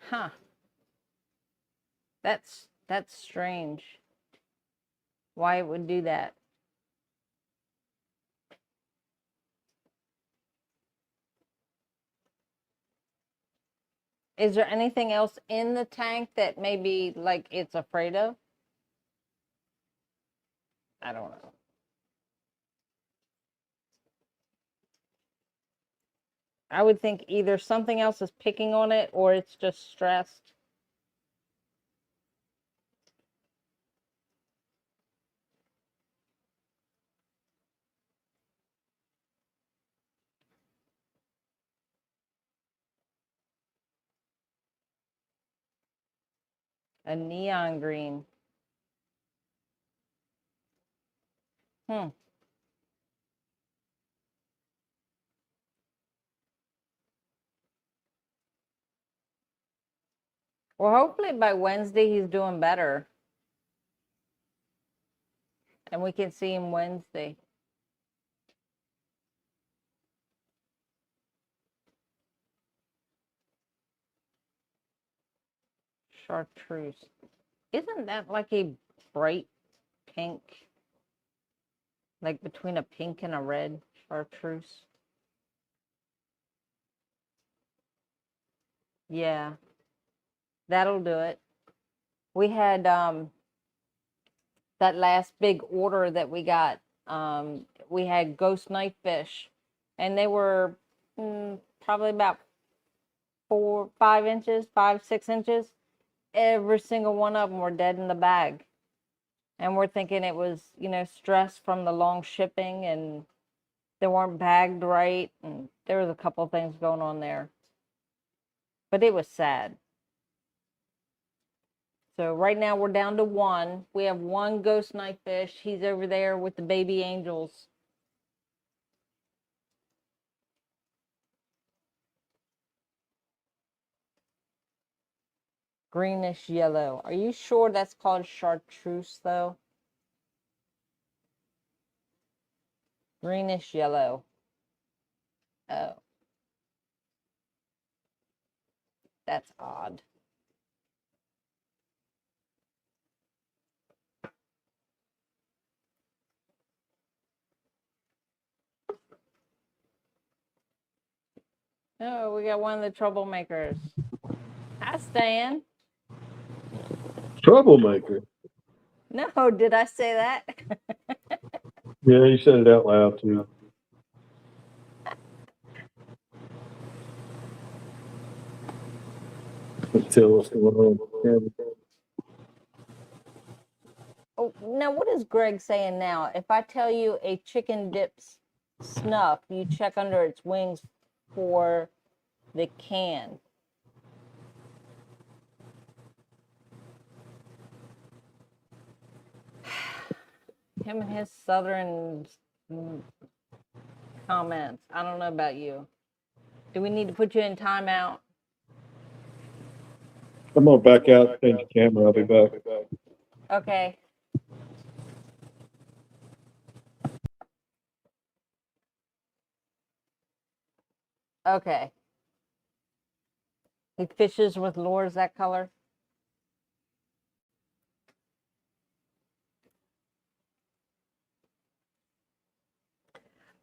Huh. That's strange. Why it would do that. Is there anything else in the tank that maybe like it's afraid of? I don't know. I would think either something else is picking on it or it's just stressed. A neon green. Hmm. Well, hopefully by Wednesday he's doing better. And we can see him Wednesday. Chartreuse. Isn't that like a bright pink? Like between a pink and a red chartreuse? Yeah. That'll do it. We had that last big order that we got. We had ghost knife fish, and they were probably about 5 inches, 5, 6 inches. Every single one of them were dead in the bag. And we're thinking it was, stress from the long shipping and they weren't bagged right. And there was a couple of things going on there. But it was sad. So right now we're down to 1. We have 1 ghost knife fish. He's over there with the baby angels. Greenish yellow. Are you sure that's called chartreuse though? Greenish yellow. Oh. That's odd. Oh, we got one of the troublemakers. Hi, Stan. Troublemaker. No, did I say that? Yeah, you said it out loud too. Tell what's going on. Oh, now what is Greg saying now? If I tell you a chicken dips snuff, you check under its wings for the can. Him and his southern comments. I don't know about you. Do we need to put you in timeout? I'm gonna back out, change the camera. I'll be back. Okay. Okay. He fishes with lures that color.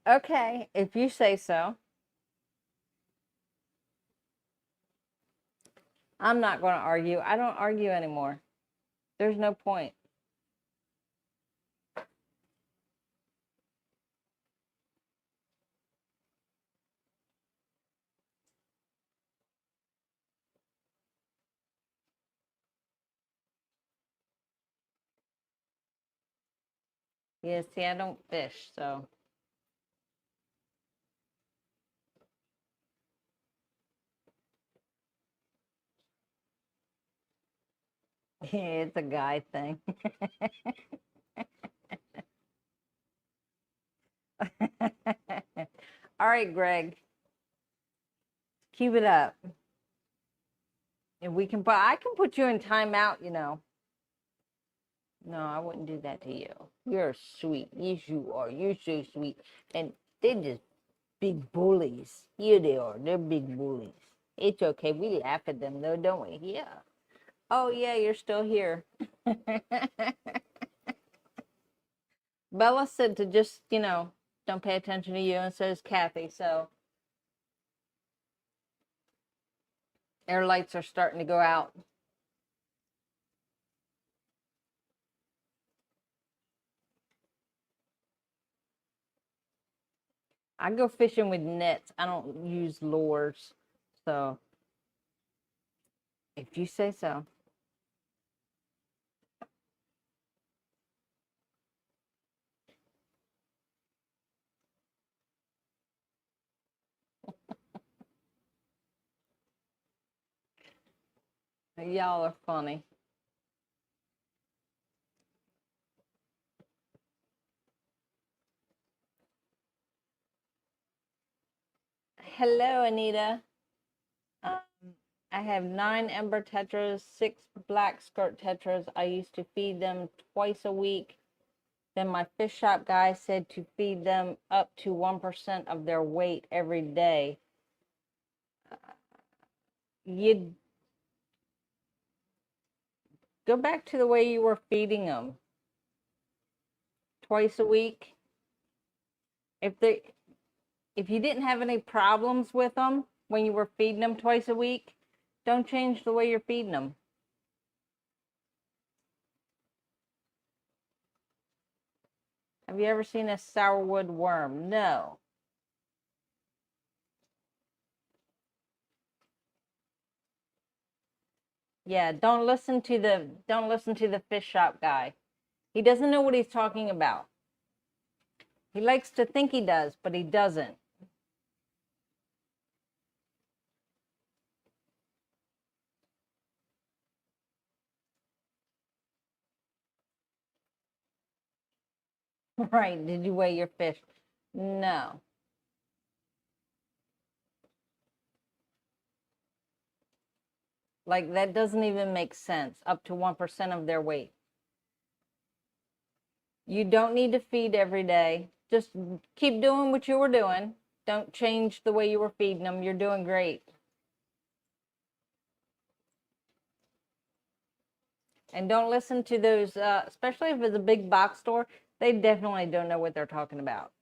Okay, if you say so. I'm not going to argue. I don't argue anymore. There's no point. Yeah, see, I don't fish, so. It's a guy thing. All right, Greg. Keep it up. And I can put you in timeout, No, I wouldn't do that to you. You're sweet. Yes, you are. You're so sweet. And they're just big bullies. Here they are. They're big bullies. It's okay. We laugh at them, though, don't we? Yeah. Oh, yeah, you're still here. Bella said to just, don't pay attention to you, and so does Kathy. So air lights are starting to go out. I go fishing with nets. I don't use lures. So if you say so. Y'all are funny. Hello, Anita. I have 9 ember tetras, 6 black skirt tetras. I used to feed them twice a week. Then my fish shop guy said to feed them up to 1% of their weight every day. You'd go back to the way you were feeding them. Twice a week. If you didn't have any problems with them when you were feeding them twice a week, don't change the way you're feeding them. Have you ever seen a sourwood worm? No. Yeah, don't listen to the fish shop guy. He doesn't know what he's talking about. He likes to think he does, but he doesn't. Right, did you weigh your fish? No. Like, that doesn't even make sense. Up to 1% of their weight. You don't need to feed every day. Just keep doing what you were doing. Don't change the way you were feeding them. You're doing great. And don't listen to those, especially if it's a big box store, they definitely don't know what they're talking about.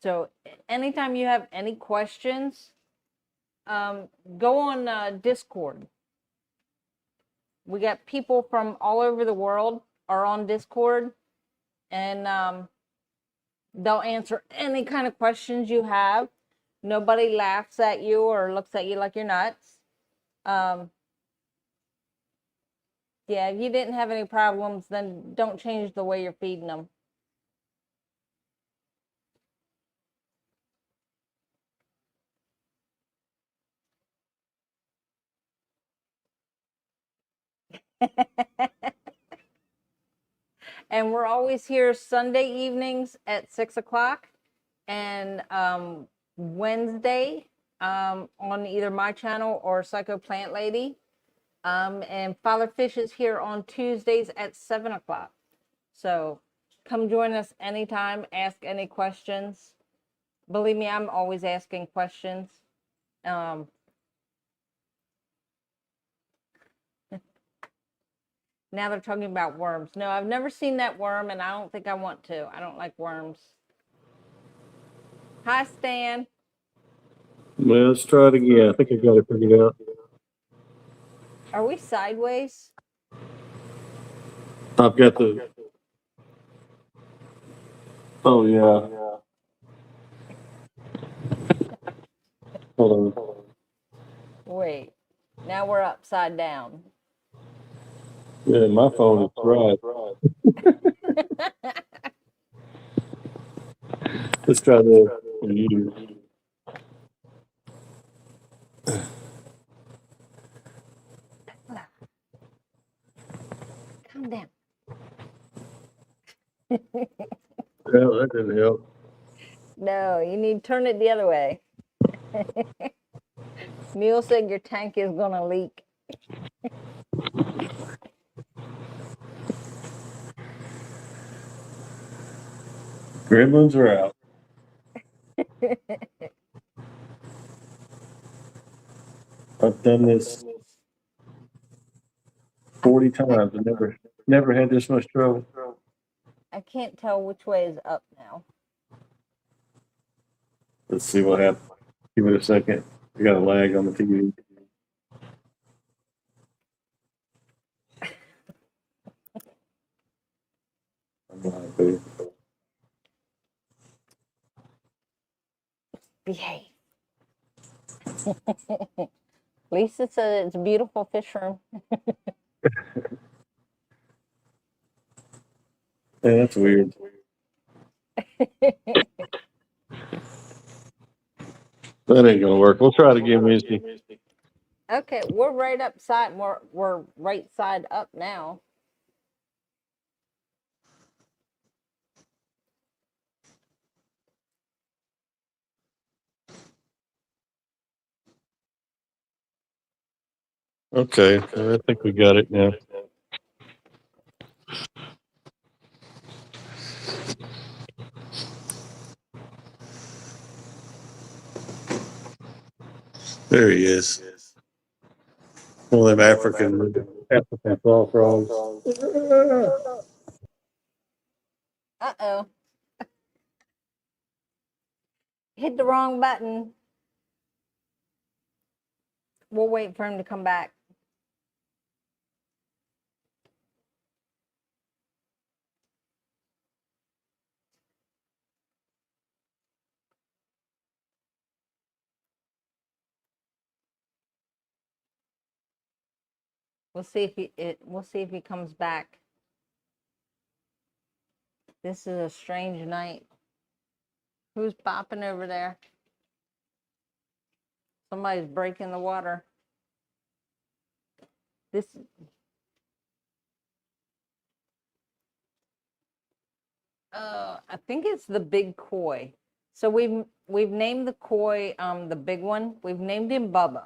So anytime you have any questions, go on Discord. We got people from all over the world are on Discord, and they'll answer any kind of questions you have. Nobody laughs at you or looks at you like you're nuts. Yeah, if you didn't have any problems, then don't change the way you're feeding them. And we're always here Sunday evenings at 6 o'clock and Wednesday on either my channel or Psycho Plant Lady. And Father Fish is here on Tuesdays at 7 o'clock. So come join us anytime, ask any questions. Believe me, I'm always asking questions. Now they're talking about worms. No, I've never seen that worm, and I don't think I want to. I don't like worms. Hi, Stan. Well, let's try it again. I think I got it figured out. Are we sideways? I've got the. Oh yeah. Hold on. Wait. Now we're upside down. Yeah, my phone is right. Let's try this for you. Calm down. Well, that didn't help. No, you need to turn it the other way. Neil said your tank is going to leak. Gremlins are out. I've done this 40 times and never had this much trouble. I can't tell which way is up now. Let's see what happens. Give it a second. I got a lag on the TV. I'm lying, baby. Behave. Lisa said it's a beautiful fish room. Yeah, that's weird. That ain't gonna work. We'll try it again, Wednesday. Okay, we're right upside. We're right side up now. Okay, I think we got it now. There he is. One of them African fall frogs. Uh-oh. Hit the wrong button. We'll wait for him to come back. We'll see if we'll see if he comes back. This is a strange night. Who's bopping over there? Somebody's breaking the water. This I think it's the big koi. So we've named the koi, the big one. We've named him Bubba.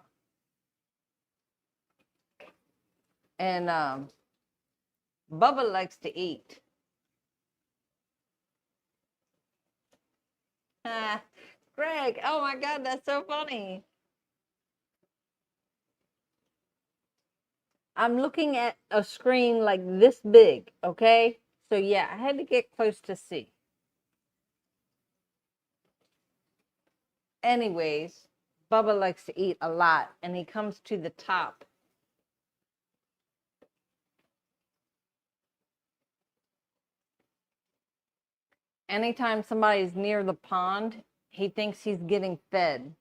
And Bubba likes to eat. Greg, oh my God, that's so funny. I'm looking at a screen like this big, okay? So yeah, I had to get close to see. Anyways, Bubba likes to eat a lot, and he comes to the top. Anytime somebody's near the pond, he thinks he's getting fed.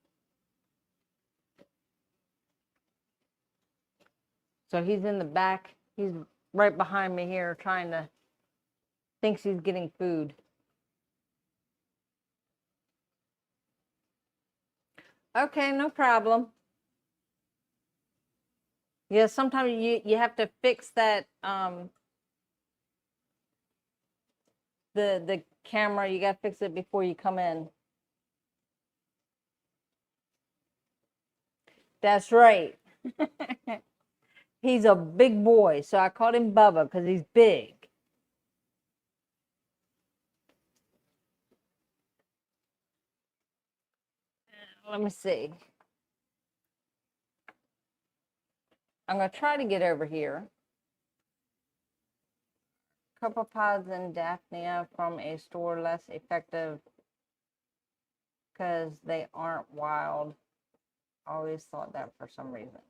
So he's in the back. He's right behind me here thinks he's getting food. Okay, no problem. Yeah, sometimes you have to fix that, the camera. You got to fix it before you come in. That's right. He's a big boy, so I called him Bubba because he's big. Let me see. I'm going to try to get over here. Copepods and Daphnia from a store, less effective because they aren't wild. Always thought that for some reason.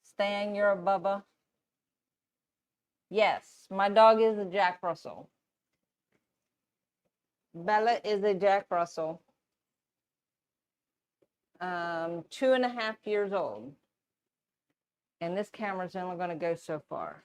Stan, you're a Bubba? Yes, my dog is a Jack Russell. Bella is a Jack Russell. 2.5 years old. And this camera's only going to go so far.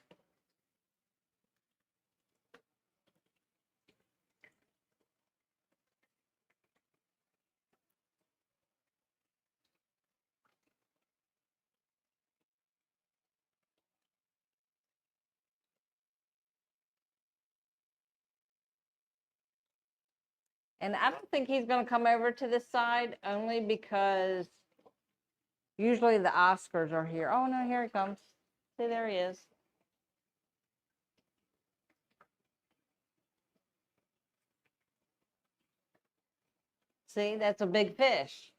And I don't think he's going to come over to this side, only because usually the Oscars are here. Oh, no, here he comes. See, there he is. See, that's a big fish.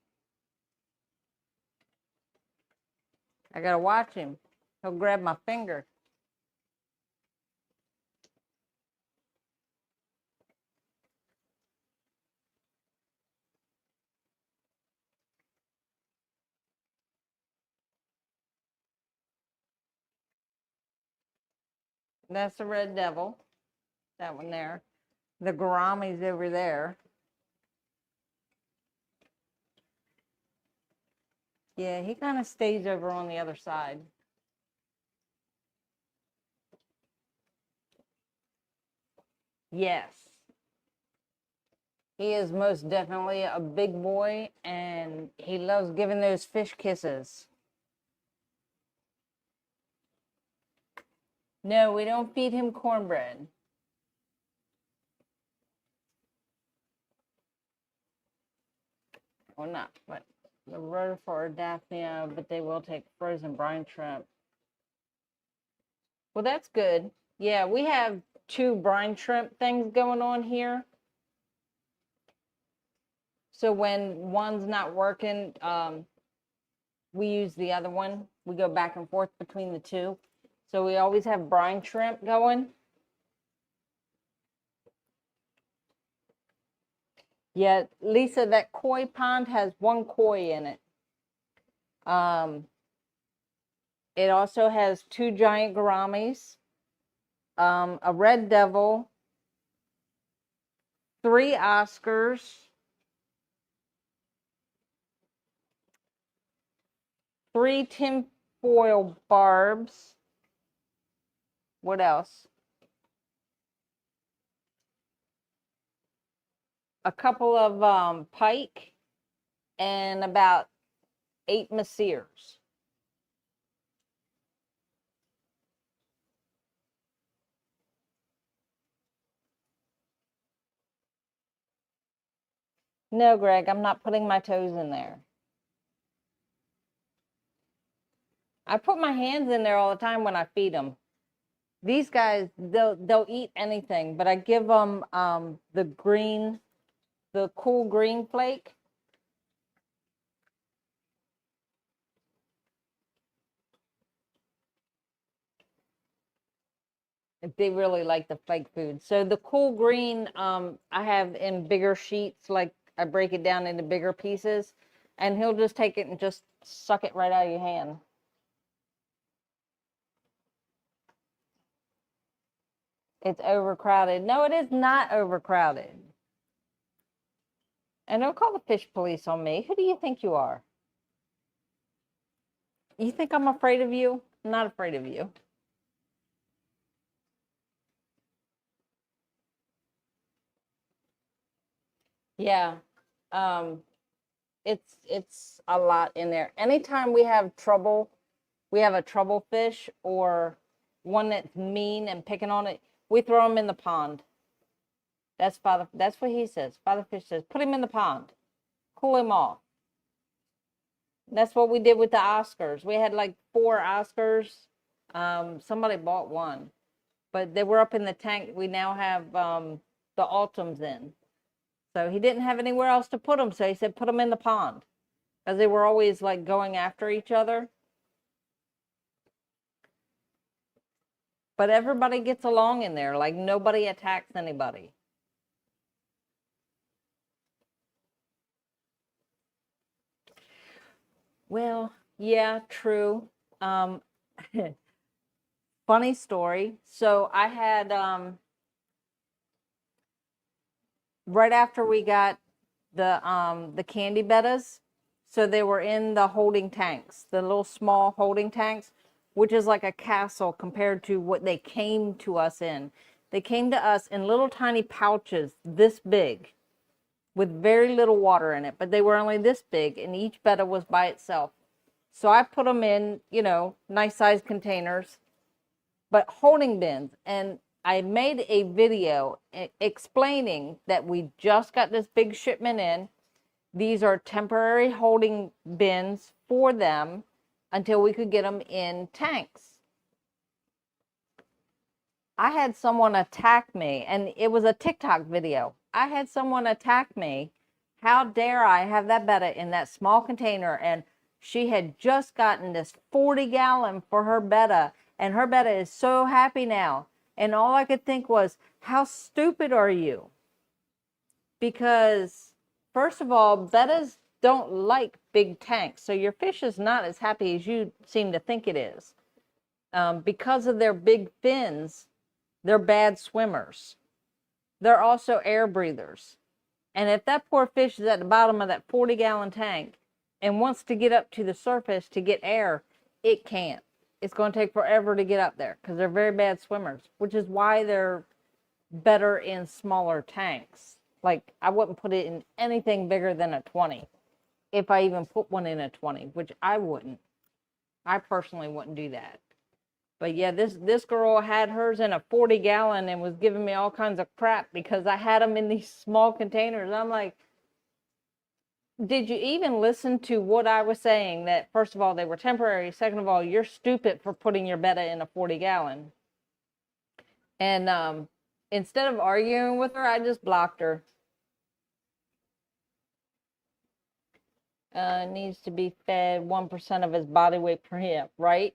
I got to watch him. He'll grab my finger. That's the red devil. That one there. The gourami's over there. Yeah, he kind of stays over on the other side. Yes. He is most definitely a big boy, and he loves giving those fish kisses. No, we don't feed him cornbread. Well, not, but the rotifor or Daphnia, but they will take frozen brine shrimp. Well, that's good. Yeah, we have 2 brine shrimp things going on here. So when one's not working, we use the other one. We go back and forth between the 2. So we always have brine shrimp going. Yeah, Lisa, that koi pond has 1 koi in it. It also has 2 giant gouramis, a red devil, 3 Oscars, 3 tin foil barbs. What else? A couple of pike and about 8 maceres. No, Greg, I'm not putting my toes in there. I put my hands in there all the time when I feed them. These guys, they'll eat anything, but I give them the cool green flake. They really like the flake food. So the cool green, I have in bigger sheets, like I break it down into bigger pieces, and he'll just take it and just suck it right out of your hand. It's overcrowded. No, it is not overcrowded. And don't call the fish police on me. Who do you think you are? You think I'm afraid of you? I'm not afraid of you. Yeah. It's a lot in there. Anytime we have a trouble fish or one that's mean and picking on it, we throw them in the pond. That's what he says. Father Fish says, put him in the pond. Cool him off. That's what we did with the Oscars. We had like 4 Oscars. Somebody bought one, but they were up in the tank. We now have the Ultims in. So he didn't have anywhere else to put them. So he said, put them in the pond, because they were always like going after each other. But everybody gets along in there. Like nobody attacks anybody. Well, yeah, true. Funny story. So I had right after we got the candy bettas, so they were in the holding tanks, the little small holding tanks, which is like a castle compared to what they came to us in. They came to us in little tiny pouches this big with very little water in it, but they were only this big, and each betta was by itself. So I put them in, nice sized containers, but holding bins. And I made a video explaining that we just got this big shipment in. These are temporary holding bins for them until we could get them in tanks. I had someone attack me, and it was a TikTok video. I had someone attack me. How dare I have that betta in that small container? And she had just gotten this 40-gallon for her betta, and her betta is so happy now. And all I could think was, how stupid are you? Because, first of all, bettas don't like big tanks, so your fish is not as happy as you seem to think it is. Because of their big fins, they're bad swimmers. They're also air breathers. And if that poor fish is at the bottom of that 40-gallon tank and wants to get up to the surface to get air, it can't. It's going to take forever to get up there because they're very bad swimmers, which is why they're better in smaller tanks. Like, I wouldn't put it in anything bigger than a 20, if I even put one in a 20, which I wouldn't. I personally wouldn't do that. But yeah, this girl had hers in a 40-gallon and was giving me all kinds of crap because I had them in these small containers. I'm like, did you even listen to what I was saying? That first of all, they were temporary. Second of all, you're stupid for putting your betta in a 40-gallon. And instead of arguing with her, I just blocked her. Needs to be fed 1% of his body weight per hip, right?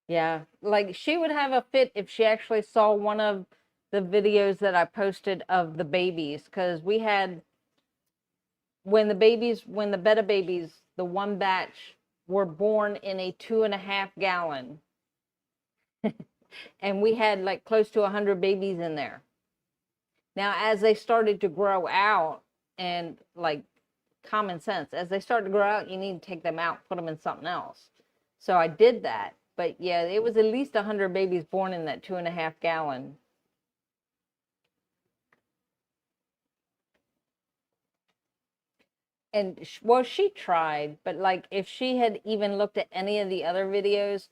Yeah, like she would have a fit if she actually saw one of the videos that I posted of the babies, because we had, when the betta babies, the one batch were born in a 2.5 gallon. And we had like close to 100 babies in there. Now, as they started to grow out, and like common sense, as they start to grow out, you need to take them out, put them in something else. So I did that. But yeah, it was at least 100 babies born in that 2.5 gallon. And well, she tried, but like if she had even looked at any of the other videos,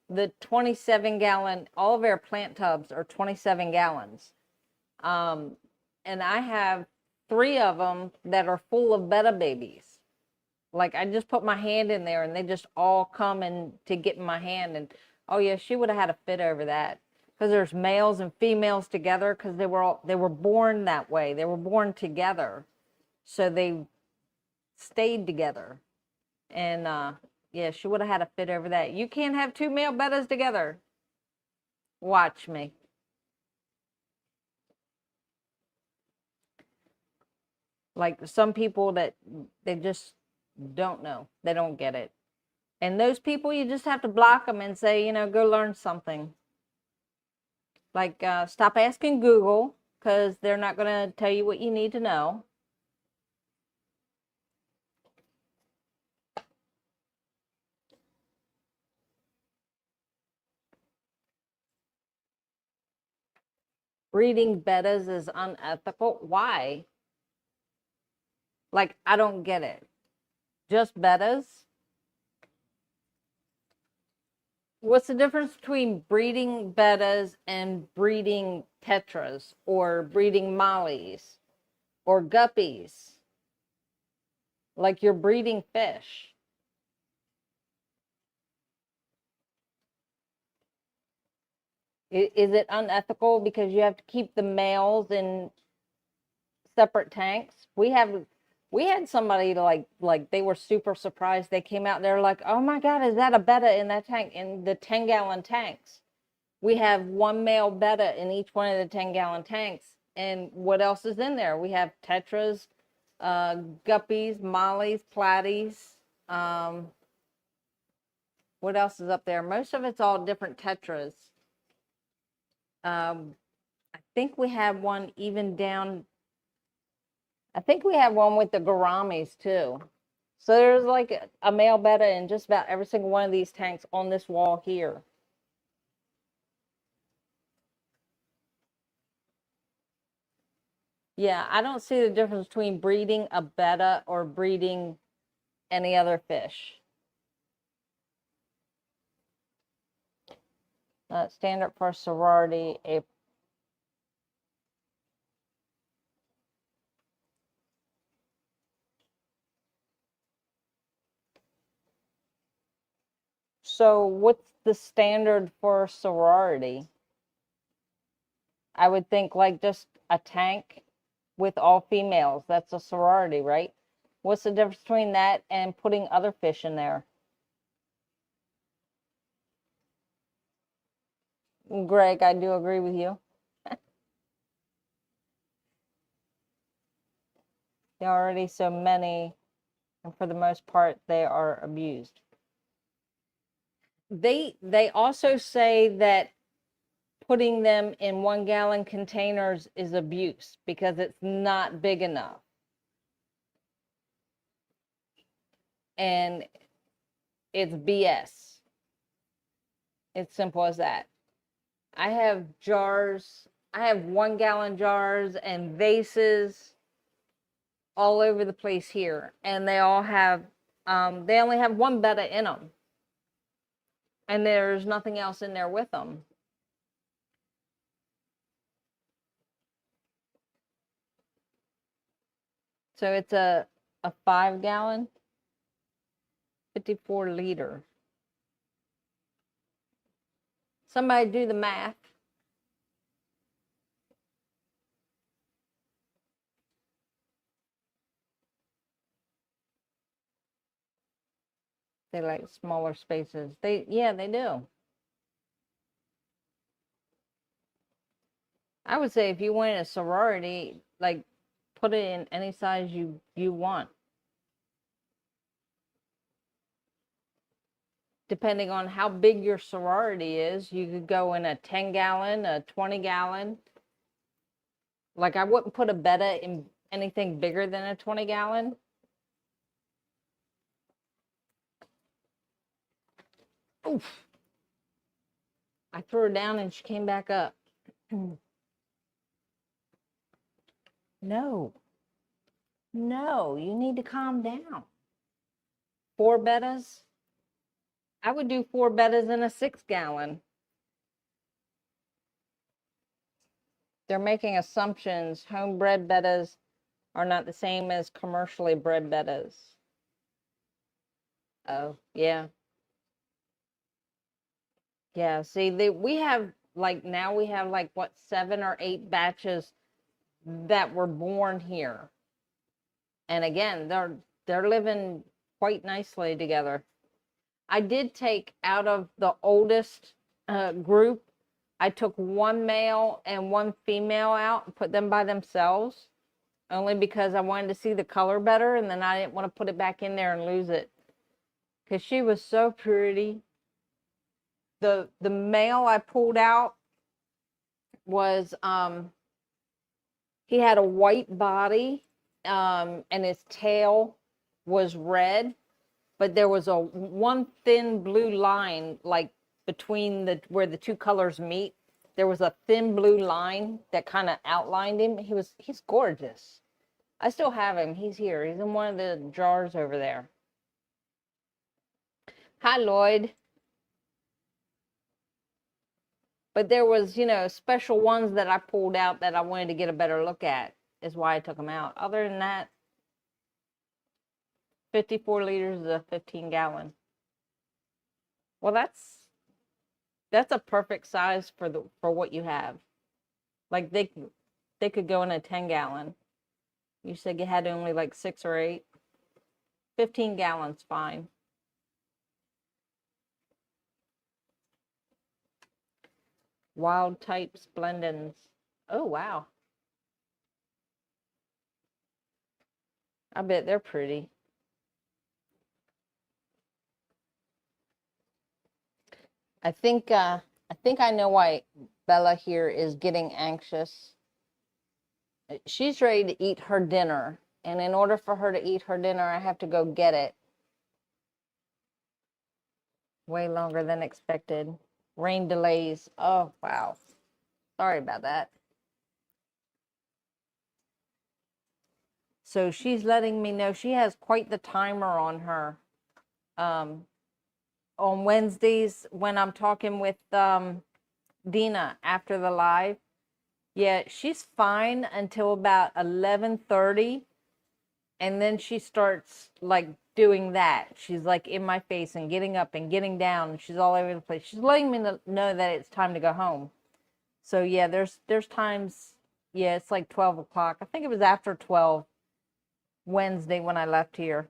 the 27 gallon, all of our plant tubs are 27 gallons. And I have 3 of them that are full of betta babies. Like I just put my hand in there and they just all come in to get in my hand. And oh yeah, she would have had a fit over that, because there's males and females together, because they were born that way. They were born together, so they stayed together. And yeah, she would have had a fit over that. You can't have 2 male bettas together. Watch me. Like some people that they just don't know. They don't get it. And those people, you just have to block them and say, go learn something. Like stop asking Google, because they're not going to tell you what you need to know. Breeding bettas is unethical. Why? Like, I don't get it. Just bettas? What's the difference between breeding bettas and breeding tetras or breeding mollies or guppies? Like, you're breeding fish. Is it unethical because you have to keep the males in separate tanks? We had somebody like they were super surprised. They came out, they're like, oh my God, is that a betta in that tank? In the 10-gallon tanks, we have 1 male betta in each one of the 10-gallon tanks. And what else is in there? We have tetras, guppies, mollies, platies. What else is up there? Most of it's all different tetras. I think we have one even down. I think we have one with the gouramis too. So there's like a male betta in just about every single one of these tanks on this wall here. Yeah, I don't see the difference between breeding a betta or breeding any other fish. Standard for sorority. So what's the standard for sorority? I would think like just a tank with all females. That's a sorority, right? What's the difference between that and putting other fish in there? Greg, I do agree with you. There are already so many, and for the most part, they are abused. They also say that putting them in 1-gallon containers is abuse because it's not big enough. And it's BS. It's simple as that. I have jars, I have 1-gallon jars and vases all over the place here, and they all have, they only have 1 betta in them, and there's nothing else in there with them. So it's a 5-gallon, 54 liter. Somebody do the math. They like smaller spaces. Yeah, they do. I would say if you went in a sorority, like put it in any size you want. Depending on how big your sorority is, you could go in a 10-gallon, a 20-gallon. Like I wouldn't put a betta in anything bigger than a 20-gallon. Oof. I threw her down and she came back up. No. No, you need to calm down. 4 bettas? I would do 4 bettas in a 6-gallon. They're making assumptions. Homebred bettas are not the same as commercially bred bettas. Oh, yeah. Yeah, see, we have like now we have like what 7 or 8 batches that were born here. And again, they're living quite nicely together. I did take out of the oldest group, I took 1 male and 1 female out and put them by themselves, only because I wanted to see the color better, and then I didn't want to put it back in there and lose it, because she was so pretty. The male I pulled out was he had a white body, and his tail was red, but there was a one thin blue line, like between where the 2 colors meet. There was a thin blue line that kind of outlined him. He's gorgeous. I still have him. He's here. He's in one of the jars over there. Hi, Lloyd. But there was, special ones that I pulled out that I wanted to get a better look at, is why I took them out. Other than that, 54 liters is a 15-gallon. Well, that's a perfect size for what you have. Like they could go in a 10-gallon. You said you had only like 6 or 8. 15 gallons, fine. Wild type splendens. Oh, wow. I bet they're pretty. I think I know why Bella here is getting anxious. She's ready to eat her dinner, and in order for her to eat her dinner, I have to go get it. Way longer than expected. Rain delays. Oh, wow. Sorry about that. So she's letting me know she has quite the timer on her. On Wednesdays when I'm talking with Dina after the live. Yeah, she's fine until about 11:30, and then she starts like doing that. She's like in my face and getting up and getting down, and she's all over the place. She's letting me know that it's time to go home. So yeah, there's times, yeah, it's like 12 o'clock. I think it was after 12 Wednesday when I left here.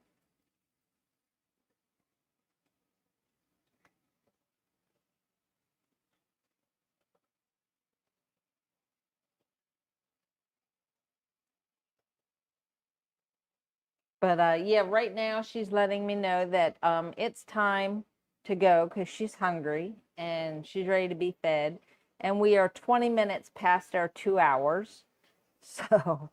But yeah, right now she's letting me know that it's time to go because she's hungry and she's ready to be fed. And we are 20 minutes past our 2 hours. So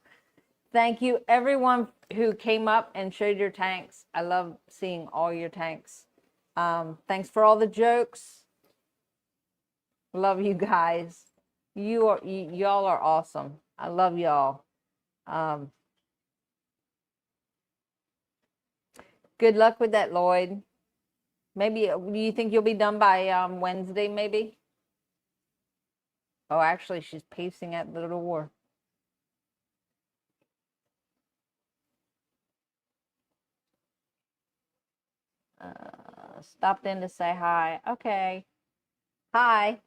thank you everyone who came up and showed your tanks. I love seeing all your tanks. Thanks for all the jokes. Love you guys. Y'all are awesome. I love y'all. Good luck with that, Lloyd. Maybe, do you think you'll be done by Wednesday, maybe? Oh, actually, she's pacing at the door. Stopped in to say hi. Okay. Hi.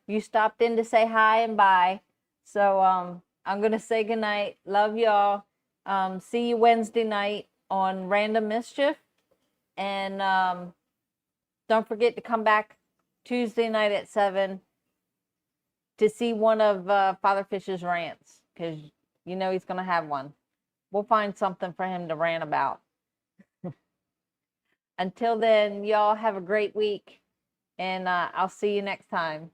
You stopped in to say hi and bye. So I'm going to say goodnight. Love y'all. See you Wednesday night on Random Mischief. And don't forget to come back Tuesday night at 7 to see one of Father Fish's rants, because you know he's going to have one. We'll find something for him to rant about. Until then, y'all have a great week, and I'll see you next time.